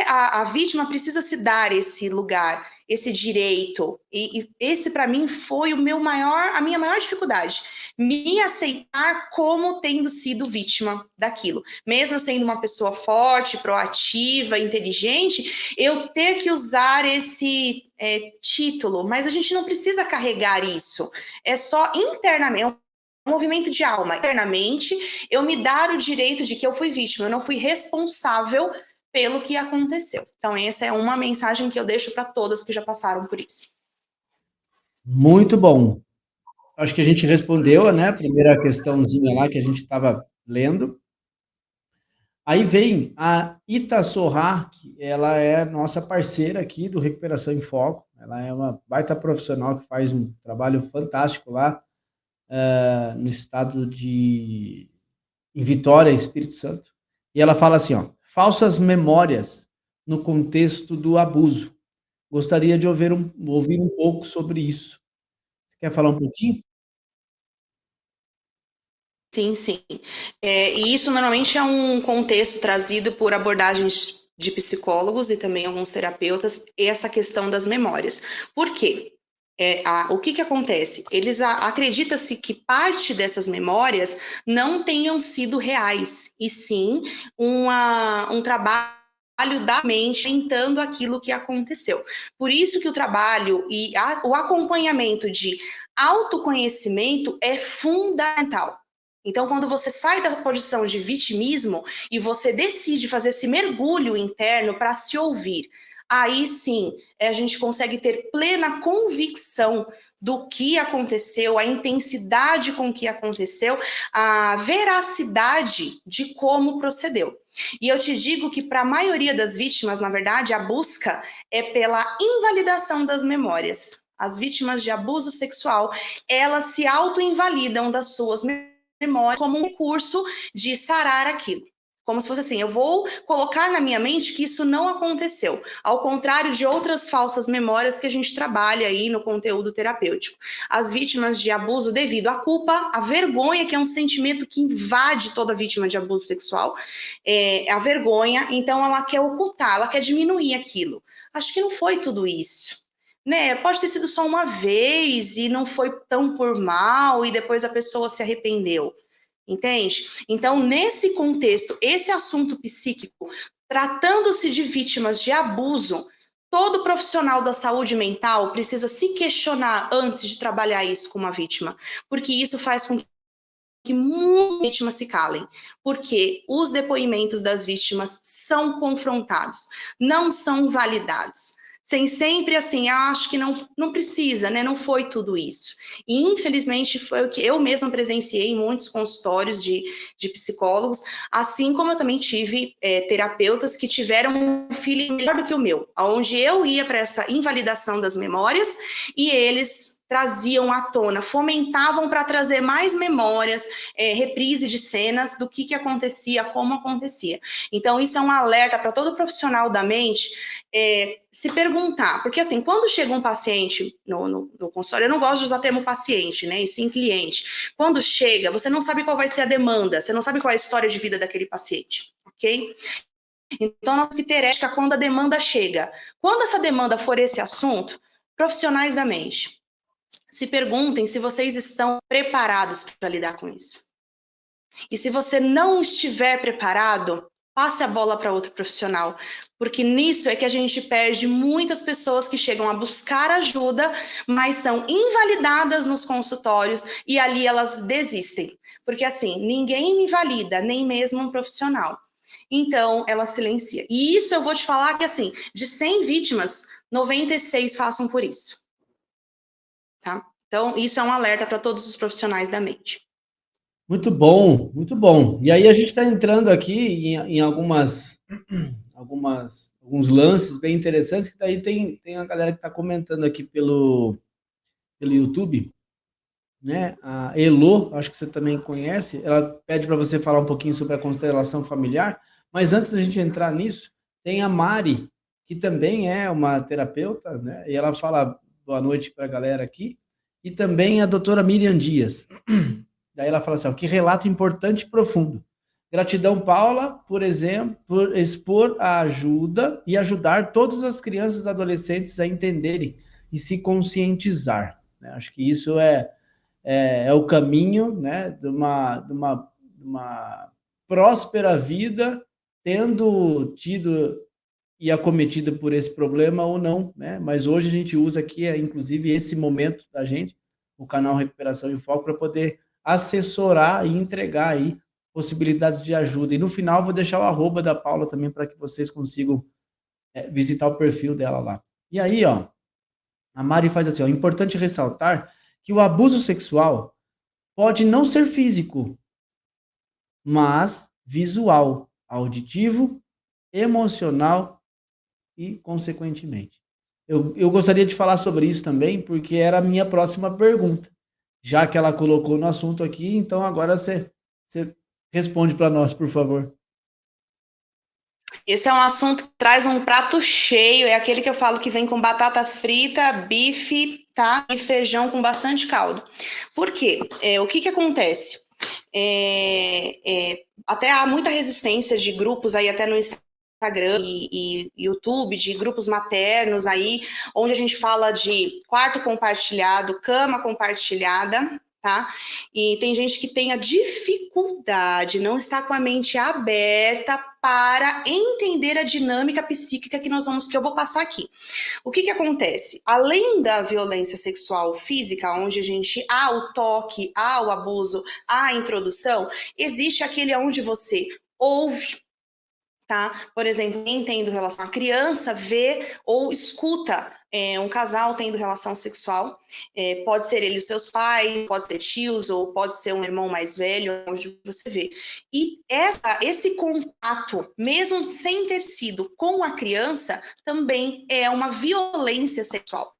a vítima precisa se dar esse lugar, esse direito, e esse para mim foi a minha maior dificuldade, me aceitar como tendo sido vítima daquilo, mesmo sendo uma pessoa forte, proativa, inteligente, eu ter que usar esse título, mas a gente não precisa carregar isso, é só internamente, um movimento de alma. Internamente, eu me dar o direito de que eu fui vítima, eu não fui responsável pelo que aconteceu. Então, essa é uma mensagem que eu deixo para todas que já passaram por isso. Muito bom. Acho que a gente respondeu, né, a primeira questãozinha lá que a gente estava lendo. Aí vem a Ita Sorra, que ela é nossa parceira aqui do Recuperação em Foco. Ela é uma baita profissional que faz um trabalho fantástico lá no estado em Vitória, Espírito Santo. E ela fala assim, ó, falsas memórias no contexto do abuso. Gostaria de ouvir um pouco sobre isso. Quer falar um pouquinho? Sim, sim. E isso normalmente é um contexto trazido por abordagens de psicólogos e também alguns terapeutas, essa questão das memórias. Por quê? O que acontece? Acredita-se que parte dessas memórias não tenham sido reais, e sim um trabalho da mente tentando aquilo que aconteceu. Por isso que o trabalho e o acompanhamento de autoconhecimento é fundamental. Então, quando você sai da posição de vitimismo e você decide fazer esse mergulho interno para se ouvir, aí sim a gente consegue ter plena convicção do que aconteceu, a intensidade com que aconteceu, a veracidade de como procedeu. E eu te digo que para a maioria das vítimas, na verdade, a busca é pela invalidação das memórias. As vítimas de abuso sexual, elas se auto-invalidam das suas memórias como um recurso de sarar aquilo. Como se fosse assim, eu vou colocar na minha mente que isso não aconteceu. Ao contrário de outras falsas memórias que a gente trabalha aí no conteúdo terapêutico. As vítimas de abuso devido à culpa, à vergonha, que é um sentimento que invade toda vítima de abuso sexual, a vergonha, então ela quer ocultar, ela quer diminuir aquilo. Acho que não foi tudo isso. Né? Pode ter sido só uma vez e não foi tão por mal e depois a pessoa se arrependeu. Entende? Então, nesse contexto, esse assunto psíquico, tratando-se de vítimas de abuso, todo profissional da saúde mental precisa se questionar antes de trabalhar isso com uma vítima, porque isso faz com que muitas vítimas se calem, porque os depoimentos das vítimas são confrontados, não são validados. Sem sempre assim, acho que não precisa, né? Não foi tudo isso. E infelizmente foi o que eu mesma presenciei em muitos consultórios de psicólogos, assim como eu também tive terapeutas que tiveram um feeling melhor do que o meu, onde eu ia para essa invalidação das memórias e eles traziam à tona, fomentavam para trazer mais memórias, reprise de cenas do que acontecia, como acontecia. Então, isso é um alerta para todo profissional da mente se perguntar, porque assim, quando chega um paciente no consultório, eu não gosto de usar o termo paciente, né, e sim cliente. Quando chega, você não sabe qual vai ser a demanda, você não sabe qual é a história de vida daquele paciente, ok? Então, nós temos que ter ética quando a demanda chega. Quando essa demanda for esse assunto, profissionais da mente, se perguntem se vocês estão preparados para lidar com isso. E se você não estiver preparado, passe a bola para outro profissional, porque nisso é que a gente perde muitas pessoas que chegam a buscar ajuda, mas são invalidadas nos consultórios e ali elas desistem. Porque assim, ninguém invalida, nem mesmo um profissional. Então, ela silencia. E isso eu vou te falar que assim, de 100 vítimas, 96 passam por isso. Tá? Então, isso é um alerta para todos os profissionais da mente. Muito bom, muito bom. E aí a gente está entrando aqui em alguns lances bem interessantes, que daí tem a galera que está comentando aqui pelo YouTube, né? A Elo, acho que você também conhece, ela pede para você falar um pouquinho sobre a constelação familiar, mas antes da gente entrar nisso, tem a Mari, que também é uma terapeuta, né? E ela fala boa noite para a galera aqui, e também a doutora Miriam Dias. Daí ela fala assim, ó, que relato importante e profundo. Gratidão, Paula, por exemplo, por expor a ajuda e ajudar todas as crianças e adolescentes a entenderem e se conscientizar, né? Acho que isso é o caminho, né, de uma próspera vida, tendo tido e acometido por esse problema ou não, né? Mas hoje a gente usa aqui, inclusive, esse momento da gente, o canal Recuperação em Foco, para poder assessorar e entregar aí possibilidades de ajuda. E no final vou deixar o arroba da Paula também para que vocês consigam visitar o perfil dela lá. E aí, ó, a Mari faz assim, ó, é importante ressaltar que o abuso sexual pode não ser físico, mas visual, auditivo, emocional e, consequentemente. Eu gostaria de falar sobre isso também, porque era a minha próxima pergunta. Já que ela colocou no assunto aqui, então agora você responde para nós, por favor. Esse é um assunto que traz um prato cheio, é aquele que eu falo que vem com batata frita, bife, tá? E feijão com bastante caldo. Por quê? O que acontece? Até há muita resistência de grupos aí, até no Instagram e YouTube, de grupos maternos aí, onde a gente fala de quarto compartilhado, cama compartilhada, tá? E tem gente que tem a dificuldade, não está com a mente aberta para entender a dinâmica psíquica que eu vou passar aqui. O que acontece? Além da violência sexual física, onde a gente há o toque, há o abuso, há a introdução, existe aquele onde você ouve, tá? Por exemplo, quem tendo relação, a criança vê ou escuta um casal tendo relação sexual, pode ser ele e os seus pais, pode ser tios, ou pode ser um irmão mais velho, onde você vê. E esse contato, mesmo sem ter sido com a criança, também é uma violência sexual.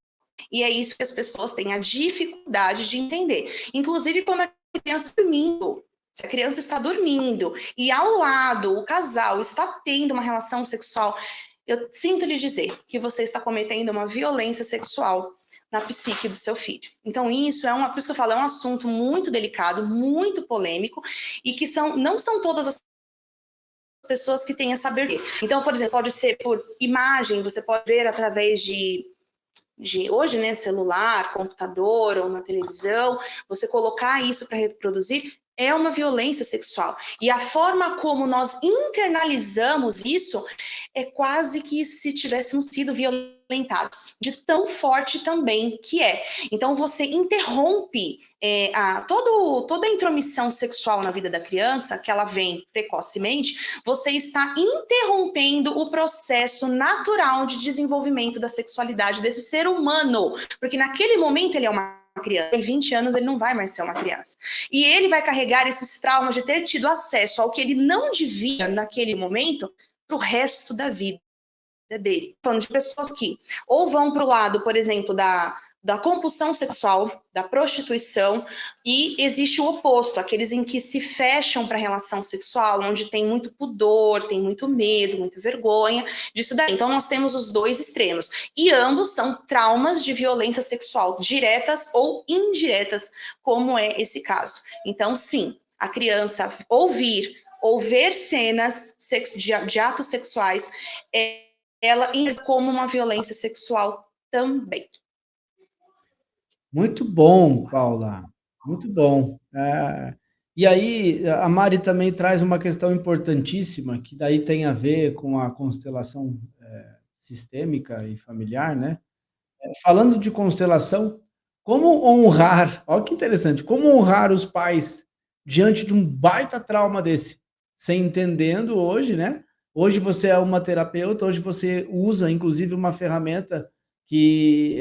E é isso que as pessoas têm a dificuldade de entender. Inclusive, quando a criança está dormindo, se a criança está dormindo e ao lado o casal está tendo uma relação sexual, eu sinto lhe dizer que você está cometendo uma violência sexual na psique do seu filho. Então, isso por isso que eu falo, é um assunto muito delicado, muito polêmico, e que não são todas as pessoas que têm a saber. Então, por exemplo, pode ser por imagem, você pode ver através de hoje, né, celular, computador ou na televisão, você colocar isso para reproduzir é uma violência sexual. E a forma como nós internalizamos isso é quase que se tivéssemos sido violentados, de tão forte também que é. Então você interrompe toda a intromissão sexual na vida da criança, que ela vem precocemente, você está interrompendo o processo natural de desenvolvimento da sexualidade desse ser humano, porque naquele momento ele é uma criança, em 20 anos ele não vai mais ser uma criança. E ele vai carregar esses traumas de ter tido acesso ao que ele não devia naquele momento para o resto da vida dele. Falando de pessoas que ou vão para o lado, por exemplo, da compulsão sexual, da prostituição, e existe o oposto, aqueles em que se fecham para a relação sexual, onde tem muito pudor, tem muito medo, muita vergonha disso daí. Então nós temos os dois extremos, e ambos são traumas de violência sexual, diretas ou indiretas, como é esse caso. Então sim, a criança ouvir ou ver cenas de atos sexuais, ela como uma violência sexual também. Muito bom, Paula. Muito bom. E aí, a Mari também traz uma questão importantíssima, que daí tem a ver com a constelação sistêmica e familiar, né? Falando de constelação, como honrar, olha que interessante, como honrar os pais diante de um baita trauma desse, sem entendendo hoje, né? Hoje você é uma terapeuta, hoje você usa, inclusive, uma ferramenta que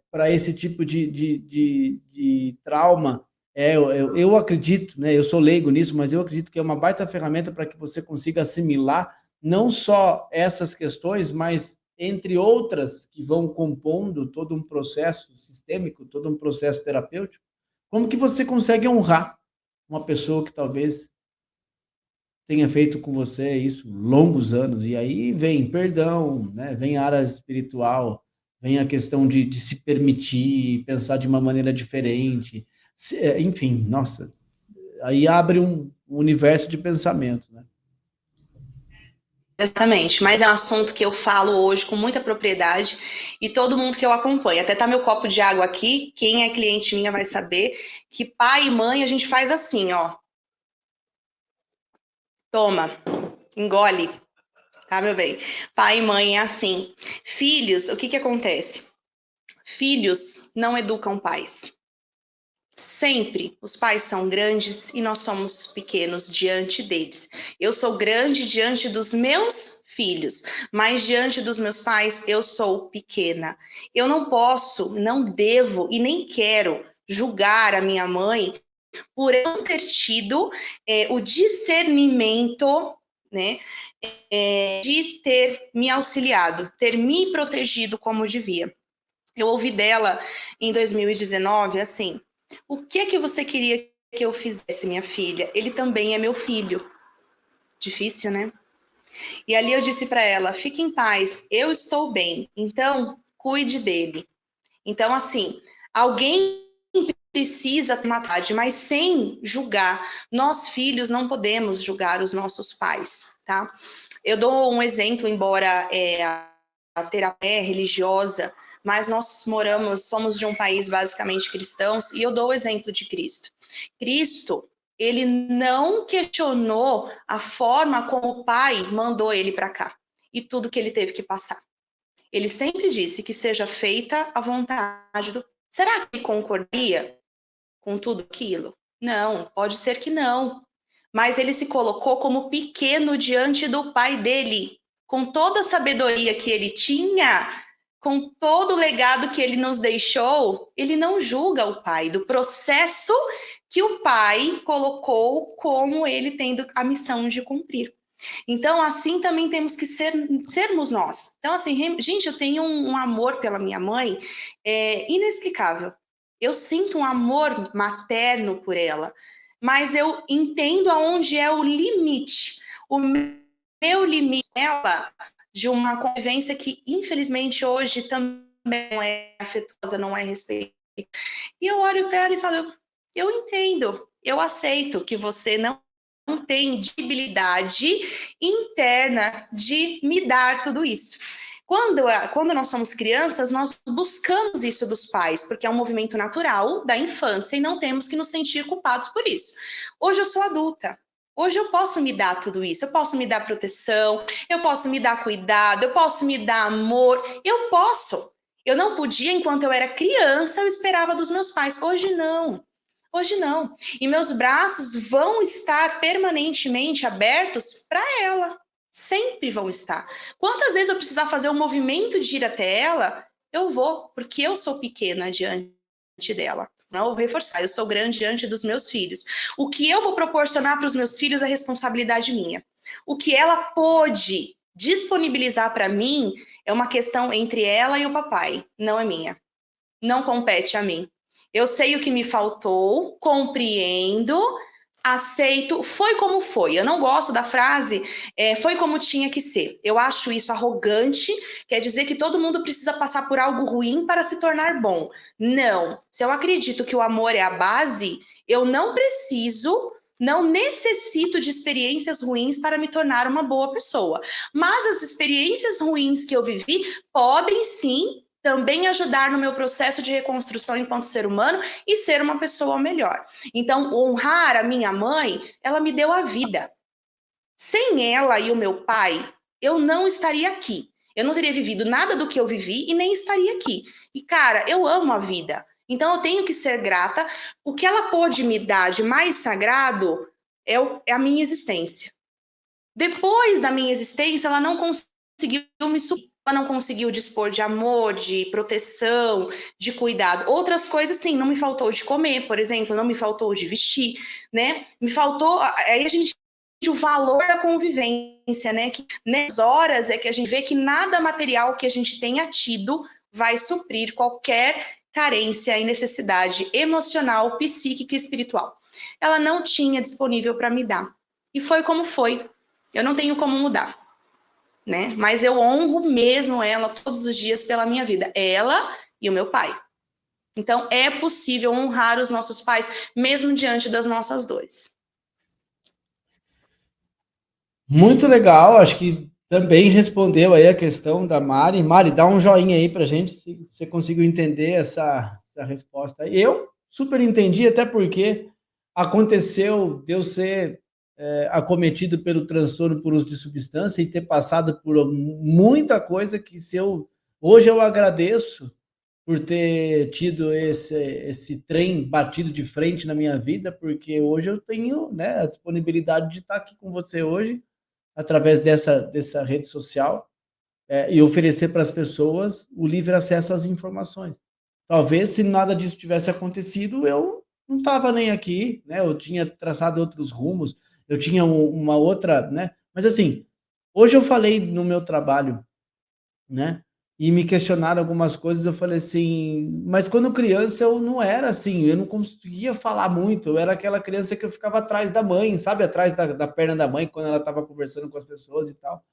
para esse tipo de trauma, eu acredito, né? Eu sou leigo nisso, mas eu acredito que é uma baita ferramenta para que você consiga assimilar não só essas questões, mas entre outras que vão compondo todo um processo sistêmico, todo um processo terapêutico, como que você consegue honrar uma pessoa que talvez tenha feito com você isso longos anos, e aí vem perdão, né? Vem a área espiritual, vem a questão de se permitir, pensar de uma maneira diferente, enfim, nossa, aí abre universo de pensamento, né? Exatamente, mas é um assunto que eu falo hoje com muita propriedade e todo mundo que eu acompanho, até tá meu copo de água aqui, quem é cliente minha vai saber que pai e mãe a gente faz assim, ó. Toma, engole, tá, meu bem? Pai e mãe é assim. Filhos, o que acontece? Filhos não educam pais. Sempre os pais são grandes e nós somos pequenos diante deles. Eu sou grande diante dos meus filhos, mas diante dos meus pais eu sou pequena. Eu não posso, não devo e nem quero julgar a minha mãe por não ter tido o discernimento, né, de ter me auxiliado, ter me protegido como devia. Eu ouvi dela em 2019 assim: o que é que você queria que eu fizesse, minha filha? Ele também é meu filho. Difícil, né? E ali eu disse para ela: fique em paz, eu estou bem, então cuide dele. Então, assim, alguém precisa ter maturidade, mas sem julgar. Nós, filhos, não podemos julgar os nossos pais, tá? Eu dou um exemplo, embora a terapia é religiosa, mas nós somos de um país basicamente cristãos, e eu dou o exemplo de Cristo. Cristo, ele não questionou a forma como o pai mandou ele para cá e tudo que ele teve que passar. Ele sempre disse que seja feita a vontade do. Será que ele concordaria com tudo aquilo? Não, pode ser que não. Mas ele se colocou como pequeno diante do pai dele, com toda a sabedoria que ele tinha, com todo o legado que ele nos deixou, ele não julga o pai do processo que o pai colocou como ele tendo a missão de cumprir. Então, assim também temos que sermos nós. Então, assim, gente, eu tenho um amor pela minha mãe inexplicável. Eu sinto um amor materno por ela, mas eu entendo aonde é o limite. O meu limite ela de uma convivência que, infelizmente, hoje também não é afetuosa, não é respeitosa. E eu olho para ela e falo, eu entendo, eu aceito que você não tem disponibilidade interna de me dar tudo isso. Quando nós somos crianças, nós buscamos isso dos pais, porque é um movimento natural da infância e não temos que nos sentir culpados por isso. Hoje eu sou adulta. Hoje eu posso me dar tudo isso. Eu posso me dar proteção, eu posso me dar cuidado, eu posso me dar amor. Eu posso. Eu não podia enquanto eu era criança, eu esperava dos meus pais. Hoje não. Hoje não. E meus braços vão estar permanentemente abertos para ela. Sempre vão estar. Quantas vezes eu precisar fazer um movimento de ir até ela, eu vou, porque eu sou pequena diante dela. Não vou reforçar, eu sou grande diante dos meus filhos. O que eu vou proporcionar para os meus filhos é responsabilidade minha. O que ela pôde disponibilizar para mim é uma questão entre ela e o papai, não é minha. Não compete a mim. Eu sei o que me faltou, compreendo, aceito, foi como foi. Eu não gosto da frase foi como tinha que ser. Eu acho isso arrogante, quer dizer que todo mundo precisa passar por algo ruim para se tornar bom. Não. Se eu acredito que o amor é a base, eu não preciso, não necessito de experiências ruins para me tornar uma boa pessoa. Mas as experiências ruins que eu vivi podem sim também ajudar no meu processo de reconstrução enquanto ser humano e ser uma pessoa melhor. Então, honrar a minha mãe, ela me deu a vida. Sem ela e o meu pai, eu não estaria aqui. Eu não teria vivido nada do que eu vivi e nem estaria aqui. E, cara, eu amo a vida. Então, eu tenho que ser grata. O que ela pôde me dar de mais sagrado é a minha existência. Depois da minha existência, ela não conseguiu me suprir. Ela não conseguiu dispor de amor, de proteção, de cuidado. Outras coisas, sim, não me faltou de comer, por exemplo, não me faltou de vestir, né? Me faltou. Aí a gente o valor da convivência, né? Que nessas horas é que a gente vê que nada material que a gente tenha tido vai suprir qualquer carência e necessidade emocional, psíquica e espiritual. Ela não tinha disponível para me dar. E foi como foi. Eu não tenho como mudar, né? Mas eu honro mesmo ela todos os dias pela minha vida, ela e o meu pai. Então é possível honrar os nossos pais mesmo diante das nossas dores. Muito legal, acho que também respondeu aí a questão da Mari. Mari, dá um joinha aí para a gente, se você conseguiu entender essa resposta. Eu super entendi, até porque aconteceu de eu ser acometido pelo transtorno por uso de substância e ter passado por muita coisa que hoje eu agradeço por ter tido esse trem batido de frente na minha vida, porque hoje eu tenho, né, a disponibilidade de estar aqui com você hoje através dessa rede social, e oferecer para as pessoas o livre acesso às informações. Talvez, se nada disso tivesse acontecido, eu não estava nem aqui, né? Eu tinha traçado outros rumos, eu tinha uma outra, né? Mas assim, hoje eu falei no meu trabalho, né? E me questionaram algumas coisas, eu falei assim, mas quando criança eu não era assim, eu não conseguia falar muito, eu era aquela criança que eu ficava atrás da mãe, sabe? Atrás da perna da mãe, quando ela estava conversando com as pessoas e tal.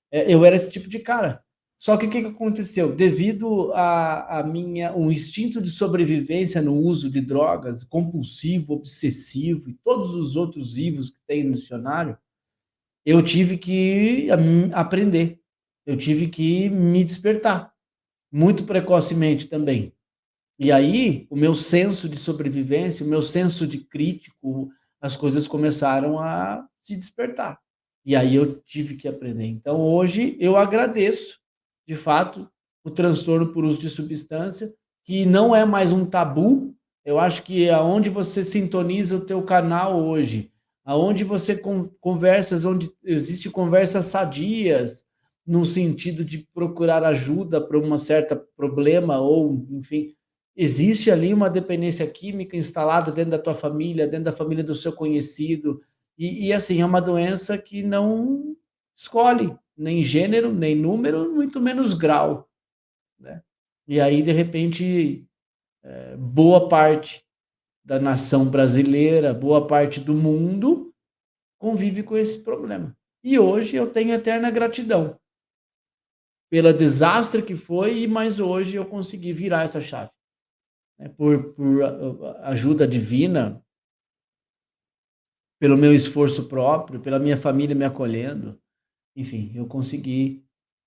Eu era esse tipo de cara. Só que o que aconteceu? Devido a minha um instinto de sobrevivência no uso de drogas, compulsivo, obsessivo e todos os outros ivos que tem no dicionário, eu tive que aprender. Eu tive que me despertar, muito precocemente também. E aí, o meu senso de sobrevivência, o meu senso de crítico, as coisas começaram a se despertar. E aí eu tive que aprender. Então, hoje, eu agradeço, de fato, o transtorno por uso de substância, que não é mais um tabu. Eu acho que aonde você sintoniza o teu canal hoje, aonde você conversas, onde existe conversas sadias, no sentido de procurar ajuda para um certo problema ou, enfim, existe ali uma dependência química instalada dentro da tua família, dentro da família do seu conhecido, assim, é uma doença que não escolhe nem gênero, nem número, muito menos grau, né? E aí, de repente, boa parte da nação brasileira, boa parte do mundo convive com esse problema. E hoje eu tenho eterna gratidão pelo desastre que foi, mas hoje eu consegui virar essa chave, né? Por ajuda divina, pelo meu esforço próprio, pela minha família me acolhendo, enfim, eu consegui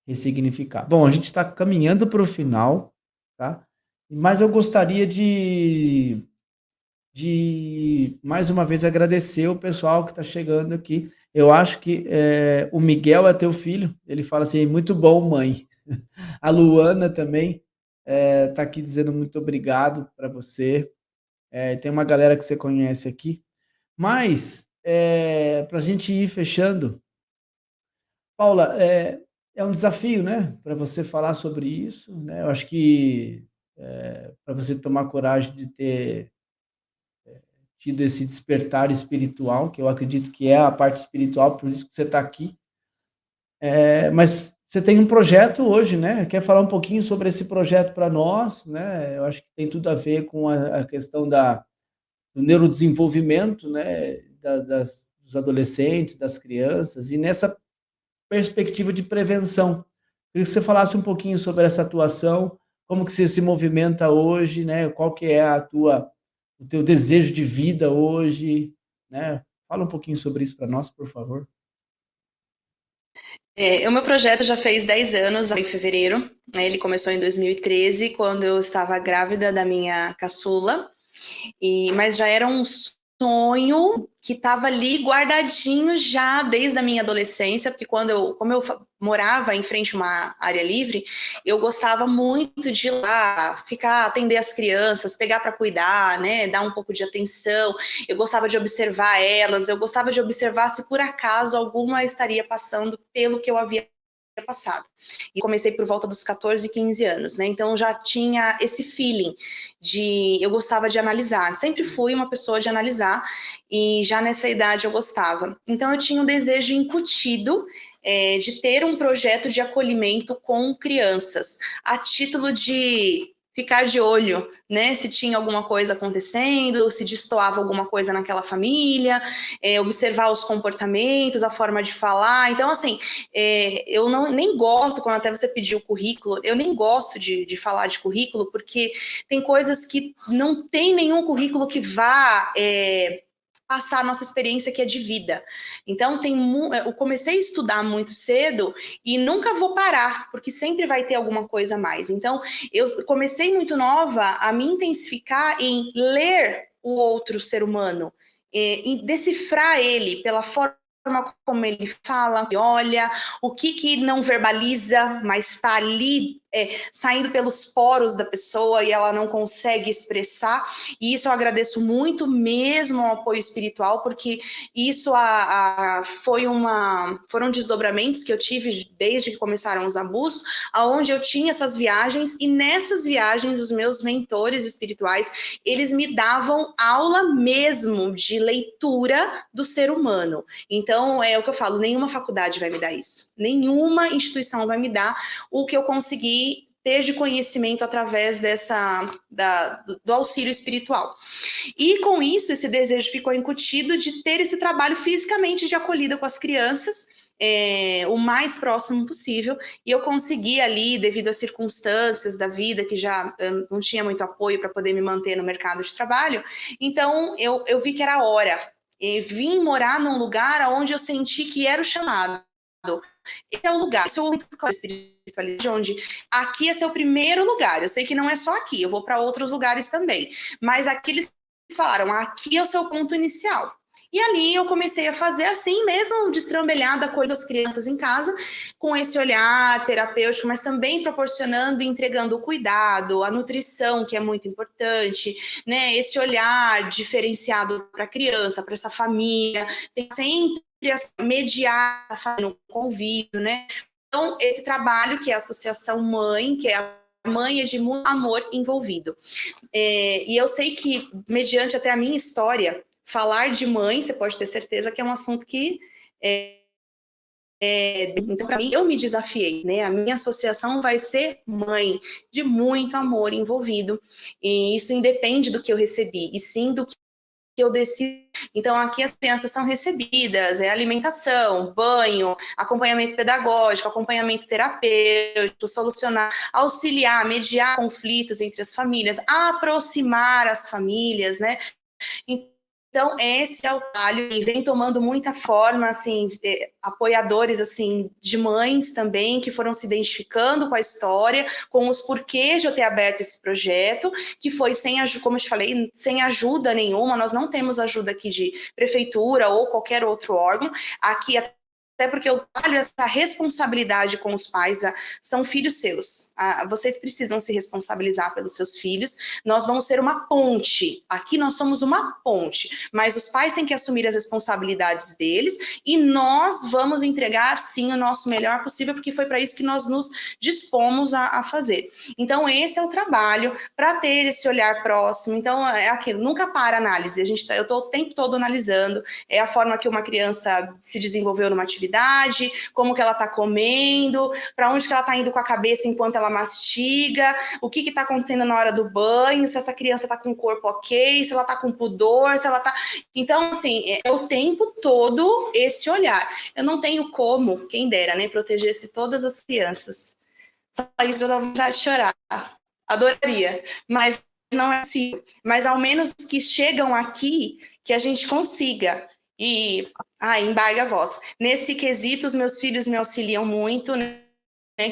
ressignificar. Bom, a gente está caminhando para o final, tá? Mas eu gostaria de mais uma vez agradecer o pessoal que está chegando aqui. Eu acho que o Miguel é teu filho, ele fala assim, muito bom, mãe. A Luana também está aqui dizendo muito obrigado para você. Tem uma galera que você conhece aqui. Mas, para a gente ir fechando, Paula, é um desafio, né, para você falar sobre isso, né? Eu acho que para você tomar coragem de ter tido esse despertar espiritual, que eu acredito que é a parte espiritual, por isso que você está aqui. Mas você tem um projeto hoje, né? Quer falar um pouquinho sobre esse projeto para nós, né? Eu acho que tem tudo a ver com a questão do neurodesenvolvimento, né? Dos adolescentes, das crianças, e nessa perspectiva de prevenção. Queria que você falasse um pouquinho sobre essa atuação, como que você se movimenta hoje, né? Qual que é o teu desejo de vida hoje, né? Fala um pouquinho sobre isso para nós, por favor. O meu projeto já fez 10 anos, em fevereiro, né? Ele começou em 2013, quando eu estava grávida da minha caçula. Mas já era um sonho que estava ali guardadinho já desde a minha adolescência, porque como eu morava em frente a uma área livre, eu gostava muito de ir lá, ficar, atender as crianças, pegar para cuidar, né, dar um pouco de atenção. Eu gostava de observar elas, eu gostava de observar se por acaso alguma estaria passando pelo que eu havia passado. E comecei por volta dos 14, 15 anos, né? Então já tinha esse feeling eu gostava de analisar. Sempre fui uma pessoa de analisar e já nessa idade eu gostava. Então eu tinha um desejo incutido de ter um projeto de acolhimento com crianças, a título de ficar de olho, né, se tinha alguma coisa acontecendo, se destoava alguma coisa naquela família, observar os comportamentos, a forma de falar. Então, assim, eu nem gosto, quando até você pediu o currículo, eu nem gosto de falar de currículo, porque tem coisas que não tem nenhum currículo que vá passar a nossa experiência que é de vida. Então, eu comecei a estudar muito cedo e nunca vou parar, porque sempre vai ter alguma coisa a mais. Então, eu comecei muito nova a me intensificar em ler o outro ser humano, e decifrar ele pela forma como ele fala, olha, o que não verbaliza, mas está ali saindo pelos poros da pessoa e ela não consegue expressar. E isso eu agradeço muito mesmo ao apoio espiritual, porque isso foram desdobramentos que eu tive desde que começaram os abusos, aonde eu tinha essas viagens, e nessas viagens os meus mentores espirituais, eles me davam aula mesmo de leitura do ser humano. Então, é o que eu falo, nenhuma faculdade vai me dar isso. Nenhuma instituição vai me dar o que eu consegui ter de conhecimento através do auxílio espiritual. E com isso, esse desejo ficou incutido de ter esse trabalho fisicamente de acolhida com as crianças, o mais próximo possível, e eu consegui ali, devido às circunstâncias da vida, que já não tinha muito apoio para poder me manter no mercado de trabalho, então eu vi que era a hora. E vim morar num lugar onde eu senti que era o chamado. Esse é o lugar, esse é o momento da espiritualidade, onde aqui é seu primeiro lugar. Eu sei que não é só aqui, eu vou para outros lugares também, mas aqui eles falaram, aqui é o seu ponto inicial. E ali eu comecei a fazer assim mesmo, destrambelhada, acolhendo as crianças em casa, com esse olhar terapêutico, mas também proporcionando e entregando o cuidado, a nutrição, que é muito importante, né? Esse olhar diferenciado para a criança, para essa família, tem sempre mediar no convívio, né? Então, esse trabalho que é a Associação Mãe, que é a mãe é de muito amor envolvido. E eu sei que, mediante até a minha história, falar de mãe, você pode ter certeza que é um assunto que... então, para mim, eu me desafiei, né? A minha associação vai ser mãe, de muito amor envolvido. E isso independe do que eu recebi, e sim do que eu decido. Então, aqui as crianças são recebidas, alimentação, banho, acompanhamento pedagógico, acompanhamento terapêutico, solucionar, auxiliar, mediar conflitos entre as famílias, aproximar as famílias, né? Então, esse é o trabalho, e vem tomando muita forma, assim, apoiadores, assim, de mães também, que foram se identificando com a história, com os porquês de eu ter aberto esse projeto, que foi sem, como eu te falei, sem ajuda nenhuma. Nós não temos ajuda aqui de prefeitura ou qualquer outro órgão. Aqui, até porque eu trabalho essa responsabilidade com os pais, são filhos seus. Vocês precisam se responsabilizar pelos seus filhos. Nós vamos ser uma ponte. Aqui nós somos uma ponte, mas os pais têm que assumir as responsabilidades deles e nós vamos entregar, sim, o nosso melhor possível, porque foi para isso que nós nos dispomos a fazer. Então, esse é o trabalho, para ter esse olhar próximo. Então, é aquilo, nunca para a análise. Eu estou o tempo todo analisando, a forma que uma criança se desenvolveu numa atividade, como que ela está comendo, para onde que ela está indo com a cabeça enquanto ela mastiga, o que está acontecendo na hora do banho, se essa criança está com o corpo ok, se ela está com pudor, se ela está... Então, assim, é o tempo todo esse olhar. Eu não tenho como, quem dera, né, proteger-se todas as crianças. Só isso já dá vontade de chorar. Adoraria, mas não é possível. Mas ao menos que chegam aqui, que a gente consiga. E, embarga a voz. Nesse quesito, os meus filhos me auxiliam muito, né,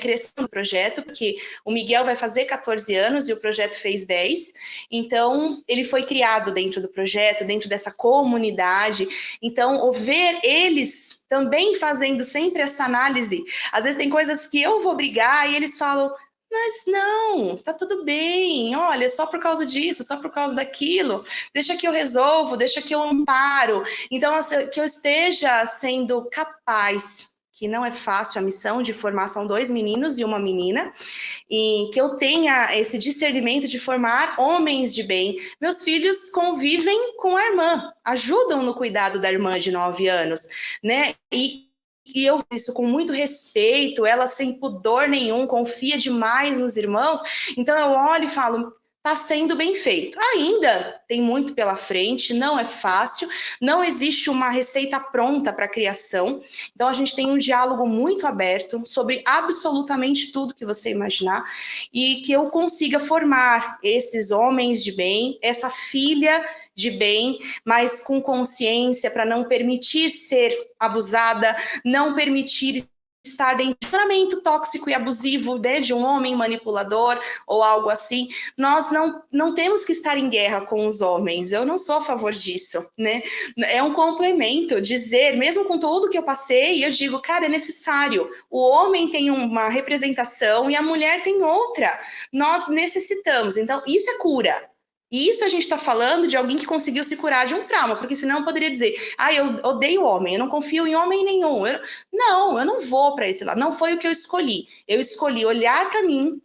crescendo o projeto, porque o Miguel vai fazer 14 anos e o projeto fez 10, então ele foi criado dentro do projeto, dentro dessa comunidade. Então, ver eles também fazendo sempre essa análise, às vezes tem coisas que eu vou brigar e eles falam, mas não, tá tudo bem, olha, só por causa disso, só por causa daquilo, deixa que eu resolvo, deixa que eu amparo. Então, que eu esteja sendo capaz, que não é fácil a missão de formar, são 2 meninos e uma menina, e que eu tenha esse discernimento de formar homens de bem. Meus filhos convivem com a irmã, ajudam no cuidado da irmã de 9 anos, né? E eu isso com muito respeito, ela sem pudor nenhum, confia demais nos irmãos. Então eu olho e falo, está sendo bem feito. Ainda tem muito pela frente, não é fácil, não existe uma receita pronta para a criação. Então, a gente tem um diálogo muito aberto sobre absolutamente tudo que você imaginar e que eu consiga formar esses homens de bem, essa filha de bem, mas com consciência para não permitir ser abusada, não permitir estar dentro de um relacionamento tóxico e abusivo, né, de um homem manipulador ou algo assim. Nós não temos que estar em guerra com os homens, eu não sou a favor disso, né? É um complemento dizer, mesmo com tudo que eu passei, eu digo, cara, é necessário. O homem tem uma representação e a mulher tem outra. Nós necessitamos. Então, isso é cura. E isso a gente está falando de alguém que conseguiu se curar de um trauma, porque senão eu poderia dizer, eu odeio homem, eu não confio em homem nenhum. Eu não vou para esse lado. Não foi o que eu escolhi. Eu escolhi olhar para mim,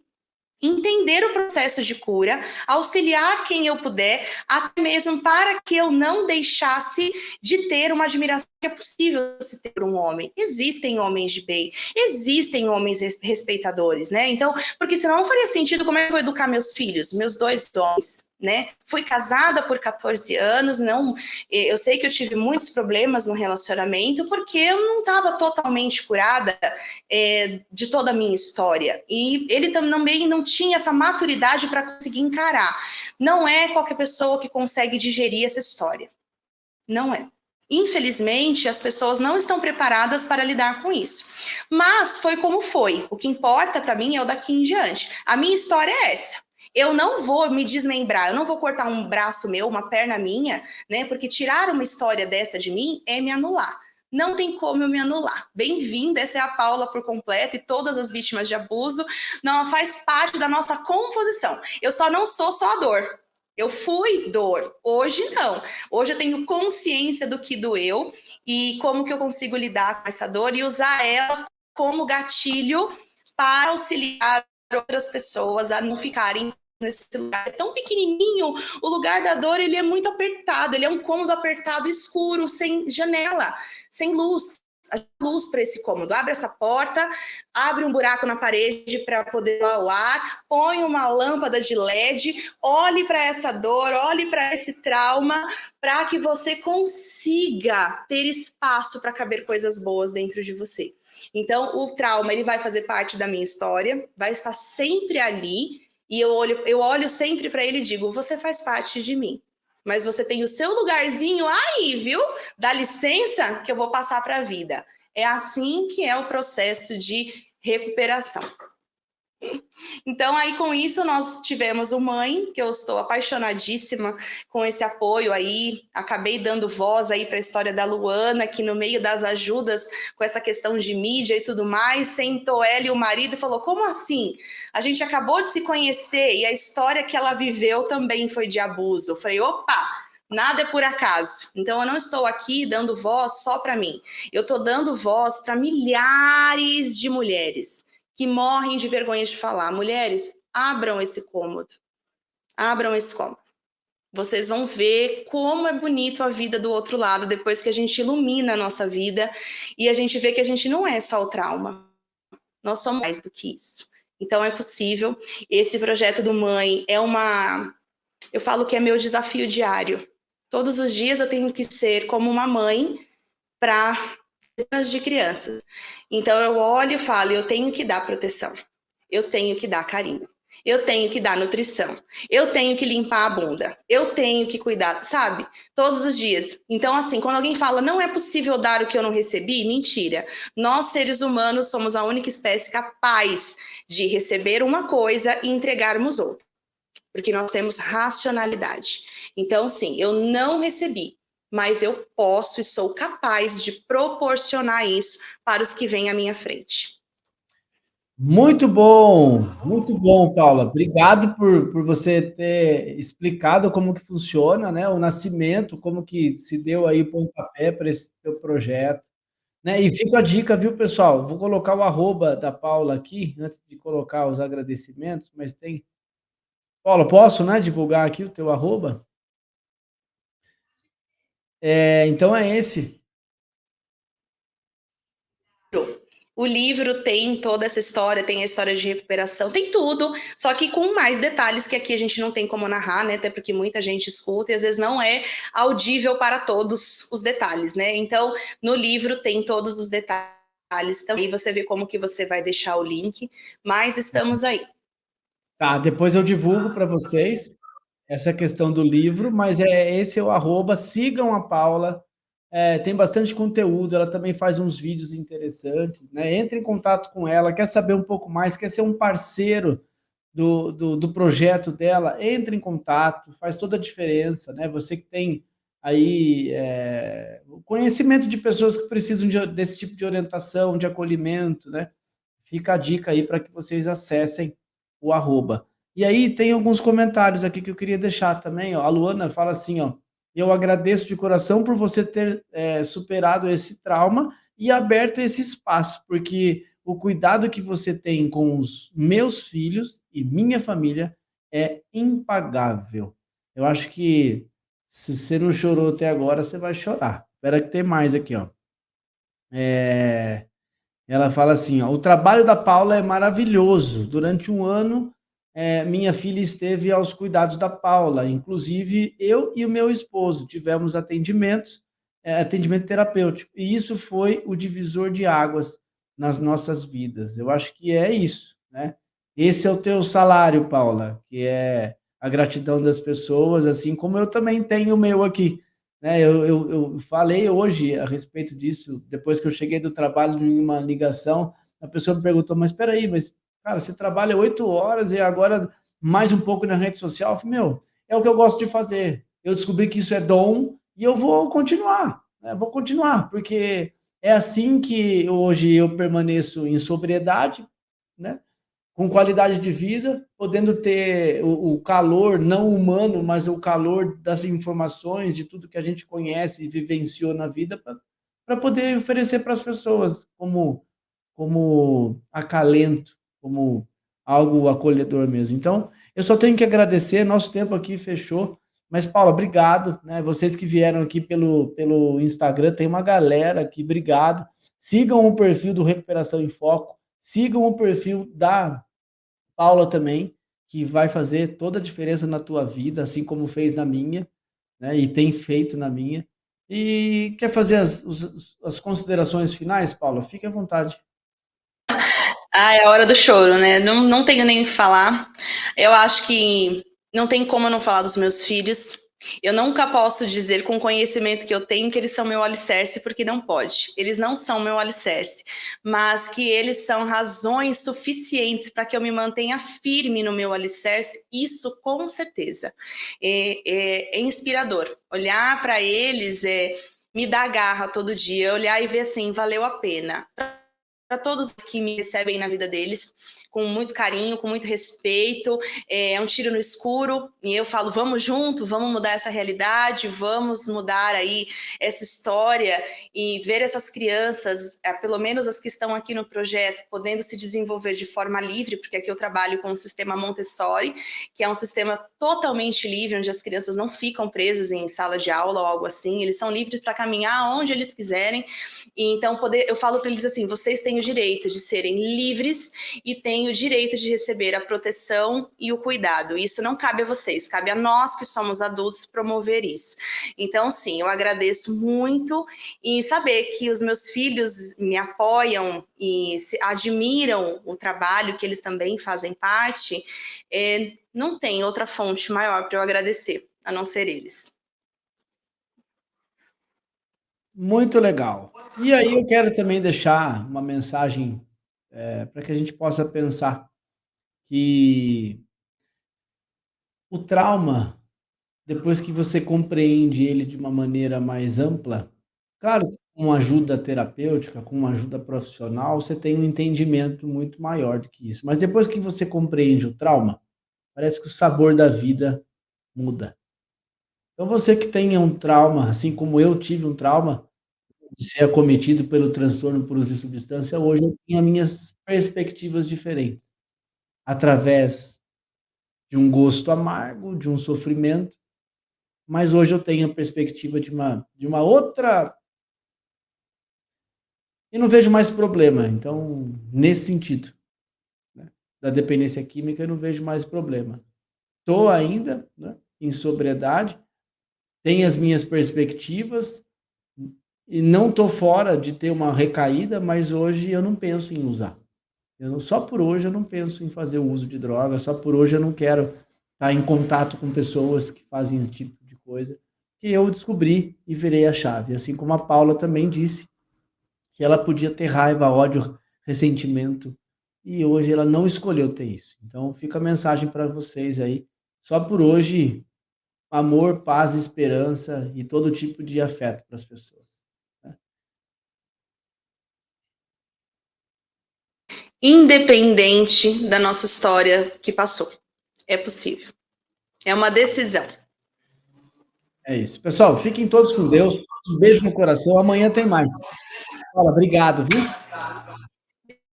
entender o processo de cura, auxiliar quem eu puder, até mesmo para que eu não deixasse de ter uma admiração que é possível se ter por um homem. Existem homens de bem, existem homens respeitadores, né? Então, porque senão não faria sentido como é que eu vou educar meus filhos, meus 2 homens, né? Fui casada por 14 anos, não, eu sei que eu tive muitos problemas no relacionamento porque eu não estava totalmente curada de toda a minha história. E ele também não tinha essa maturidade para conseguir encarar. Não é qualquer pessoa que consegue digerir essa história. Não é. Infelizmente, as pessoas não estão preparadas para lidar com isso. Mas foi como foi. O que importa para mim é o daqui em diante. A minha história é essa. Eu não vou me desmembrar, eu não vou cortar um braço meu, uma perna minha, né? Porque tirar uma história dessa de mim é me anular. Não tem como eu me anular. Bem-vinda, essa é a Paula por completo e todas as vítimas de abuso. Não faz parte da nossa composição. Eu só não sou só a dor. Eu fui dor. Hoje não. Hoje eu tenho consciência do que doeu e como que eu consigo lidar com essa dor e usar ela como gatilho para auxiliar outras pessoas a não ficarem nesse lugar. É tão pequenininho, o lugar da dor ele é muito apertado, ele é um cômodo apertado, escuro, sem janela, sem luz. A luz para esse cômodo. Abre essa porta, abre um buraco na parede para poder dar o ar, põe uma lâmpada de LED, olhe para essa dor, olhe para esse trauma, para que você consiga ter espaço para caber coisas boas dentro de você. Então, o trauma ele vai fazer parte da minha história, vai estar sempre ali, e eu olho sempre para ele e digo, você faz parte de mim. Mas você tem o seu lugarzinho aí, viu? Dá licença que eu vou passar para a vida. É assim que é o processo de recuperação. Então, aí com isso, nós tivemos o Mãe, que eu estou apaixonadíssima com esse apoio aí. Acabei dando voz aí para a história da Luana, que no meio das ajudas com essa questão de mídia e tudo mais, sentou ela e o marido e falou, como assim? A gente acabou de se conhecer e a história que ela viveu também foi de abuso. Eu falei, opa! Nada é por acaso. Então, eu não estou aqui dando voz só para mim. Eu estou dando voz para milhares de mulheres que morrem de vergonha de falar. Mulheres, abram esse cômodo. Abram esse cômodo. Vocês vão ver como é bonito a vida do outro lado depois que a gente ilumina a nossa vida e a gente vê que a gente não é só o trauma. Nós somos mais do que isso. Então é possível. Esse projeto do Mãe é eu falo que é meu desafio diário. Todos os dias eu tenho que ser como uma mãe para dezenas de crianças. Então eu olho e falo, eu tenho que dar proteção, eu tenho que dar carinho, eu tenho que dar nutrição, eu tenho que limpar a bunda, eu tenho que cuidar, sabe? Todos os dias. Então, assim, quando alguém fala, não é possível dar o que eu não recebi, mentira. Nós, seres humanos, somos a única espécie capaz de receber uma coisa e entregarmos outra. Porque nós temos racionalidade. Então, sim, eu não recebi, mas eu posso e sou capaz de proporcionar isso para os que vêm à minha frente. Muito bom, Paula. Obrigado por você ter explicado como que funciona, né, o nascimento, como que se deu aí o pontapé para esse teu projeto, né? E fica a dica, viu, pessoal? Vou colocar o arroba da Paula aqui, antes de colocar os agradecimentos, mas tem... Paula, posso, né, divulgar aqui o teu arroba? Então é esse. O livro tem toda essa história, tem a história de recuperação, tem tudo, só que com mais detalhes que aqui a gente não tem como narrar, né? Até porque muita gente escuta e às vezes não é audível para todos os detalhes, né? Então, no livro tem todos os detalhes também. Você vê como que você vai deixar o link, mas estamos aí. Tá, depois eu divulgo para vocês essa questão do livro, mas esse é o arroba, sigam a Paula, tem bastante conteúdo, ela também faz uns vídeos interessantes, né? Entre em contato com ela, quer saber um pouco mais, quer ser um parceiro do projeto dela, entre em contato, faz toda a diferença, né? Você que tem aí o conhecimento de pessoas que precisam desse tipo de orientação, de acolhimento, né? Fica a dica aí para que vocês acessem o arroba. E aí tem alguns comentários aqui que eu queria deixar também, ó. A Luana fala assim, ó: eu agradeço de coração por você ter superado esse trauma e aberto esse espaço, porque o cuidado que você tem com os meus filhos e minha família é impagável. Eu acho que se você não chorou até agora, você vai chorar. Espera que tem mais aqui, ó. Ela fala assim, ó: o trabalho da Paula é maravilhoso. Durante um ano, minha filha esteve aos cuidados da Paula. Inclusive, eu e o meu esposo tivemos atendimento terapêutico. E isso foi o divisor de águas nas nossas vidas. Eu acho que é isso, né? Esse é o teu salário, Paula, que é a gratidão das pessoas, assim como eu também tenho o meu aqui, né? Eu falei hoje a respeito disso, depois que eu cheguei do trabalho, em uma ligação, a pessoa me perguntou, mas espera aí, mas, cara, você trabalha 8 horas e agora mais um pouco na rede social? Eu falei, meu, é o que eu gosto de fazer. Eu descobri que isso é dom e eu vou continuar, né? Vou continuar, porque é assim que hoje eu permaneço em sobriedade, né? Com qualidade de vida, podendo ter o calor não humano, mas o calor das informações, de tudo que a gente conhece e vivenciou na vida, para poder oferecer para as pessoas como acalento, como algo acolhedor mesmo. Então, eu só tenho que agradecer, nosso tempo aqui fechou, mas, Paula, obrigado, né? Vocês que vieram aqui pelo Instagram, tem uma galera aqui, obrigado. Sigam o perfil do Recuperação em Foco, sigam o perfil da Paula também, que vai fazer toda a diferença na tua vida, assim como fez na minha, né? E tem feito na minha. E quer fazer as considerações finais, Paula? Fique à vontade. Ah, é a hora do choro, né? Não tenho nem o que falar. Eu acho que não tem como eu não falar dos meus filhos. Eu nunca posso dizer com o conhecimento que eu tenho que eles são meu alicerce, porque não pode. Eles não são meu alicerce, mas que eles são razões suficientes para que eu me mantenha firme no meu alicerce, isso com certeza. É inspirador. Olhar para eles me dá garra todo dia, olhar e ver assim, valeu a pena para todos que me recebem na vida deles, com muito carinho, com muito respeito. É um tiro no escuro e eu falo, vamos junto, vamos mudar essa realidade, vamos mudar aí essa história e ver essas crianças, pelo menos as que estão aqui no projeto, podendo se desenvolver de forma livre, porque aqui eu trabalho com o sistema Montessori, que é um sistema totalmente livre, onde as crianças não ficam presas em sala de aula ou algo assim, eles são livres para caminhar onde eles quiserem. E então eu falo para eles assim, vocês têm o direito de serem livres e têm o direito de receber a proteção e o cuidado. Isso não cabe a vocês, cabe a nós que somos adultos promover isso. Então, sim, eu agradeço muito e saber que os meus filhos me apoiam e admiram o trabalho que eles também fazem parte, não tem outra fonte maior para eu agradecer, a não ser eles. Muito legal. E aí eu quero também deixar uma mensagem para que a gente possa pensar que o trauma, depois que você compreende ele de uma maneira mais ampla, claro que com ajuda terapêutica, com ajuda profissional, você tem um entendimento muito maior do que isso. Mas depois que você compreende o trauma, parece que o sabor da vida muda. Então você que tenha um trauma, assim como eu tive um trauma de ser acometido pelo transtorno por uso de substância, hoje eu tenho as minhas perspectivas diferentes, através de um gosto amargo, de um sofrimento, mas hoje eu tenho a perspectiva de uma outra e não vejo mais problema. Então, nesse sentido, né, da dependência química, eu não vejo mais problema. Estou ainda, né, em sobriedade, tenho as minhas perspectivas e não estou fora de ter uma recaída, mas hoje eu não penso em usar. Só por hoje eu não penso em fazer o uso de droga, só por hoje eu não quero estar em contato com pessoas que fazem esse tipo de coisa, que eu descobri e virei a chave. Assim como a Paula também disse que ela podia ter raiva, ódio, ressentimento, e hoje ela não escolheu ter isso. Então fica a mensagem para vocês aí, só por hoje, amor, paz, esperança e todo tipo de afeto para as pessoas. Né? Independente da nossa história que passou. É possível. É uma decisão. É isso. Pessoal, fiquem todos com Deus. Um beijo no coração. Amanhã tem mais. Fala, obrigado, viu?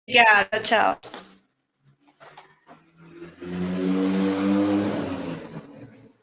Obrigada, tchau.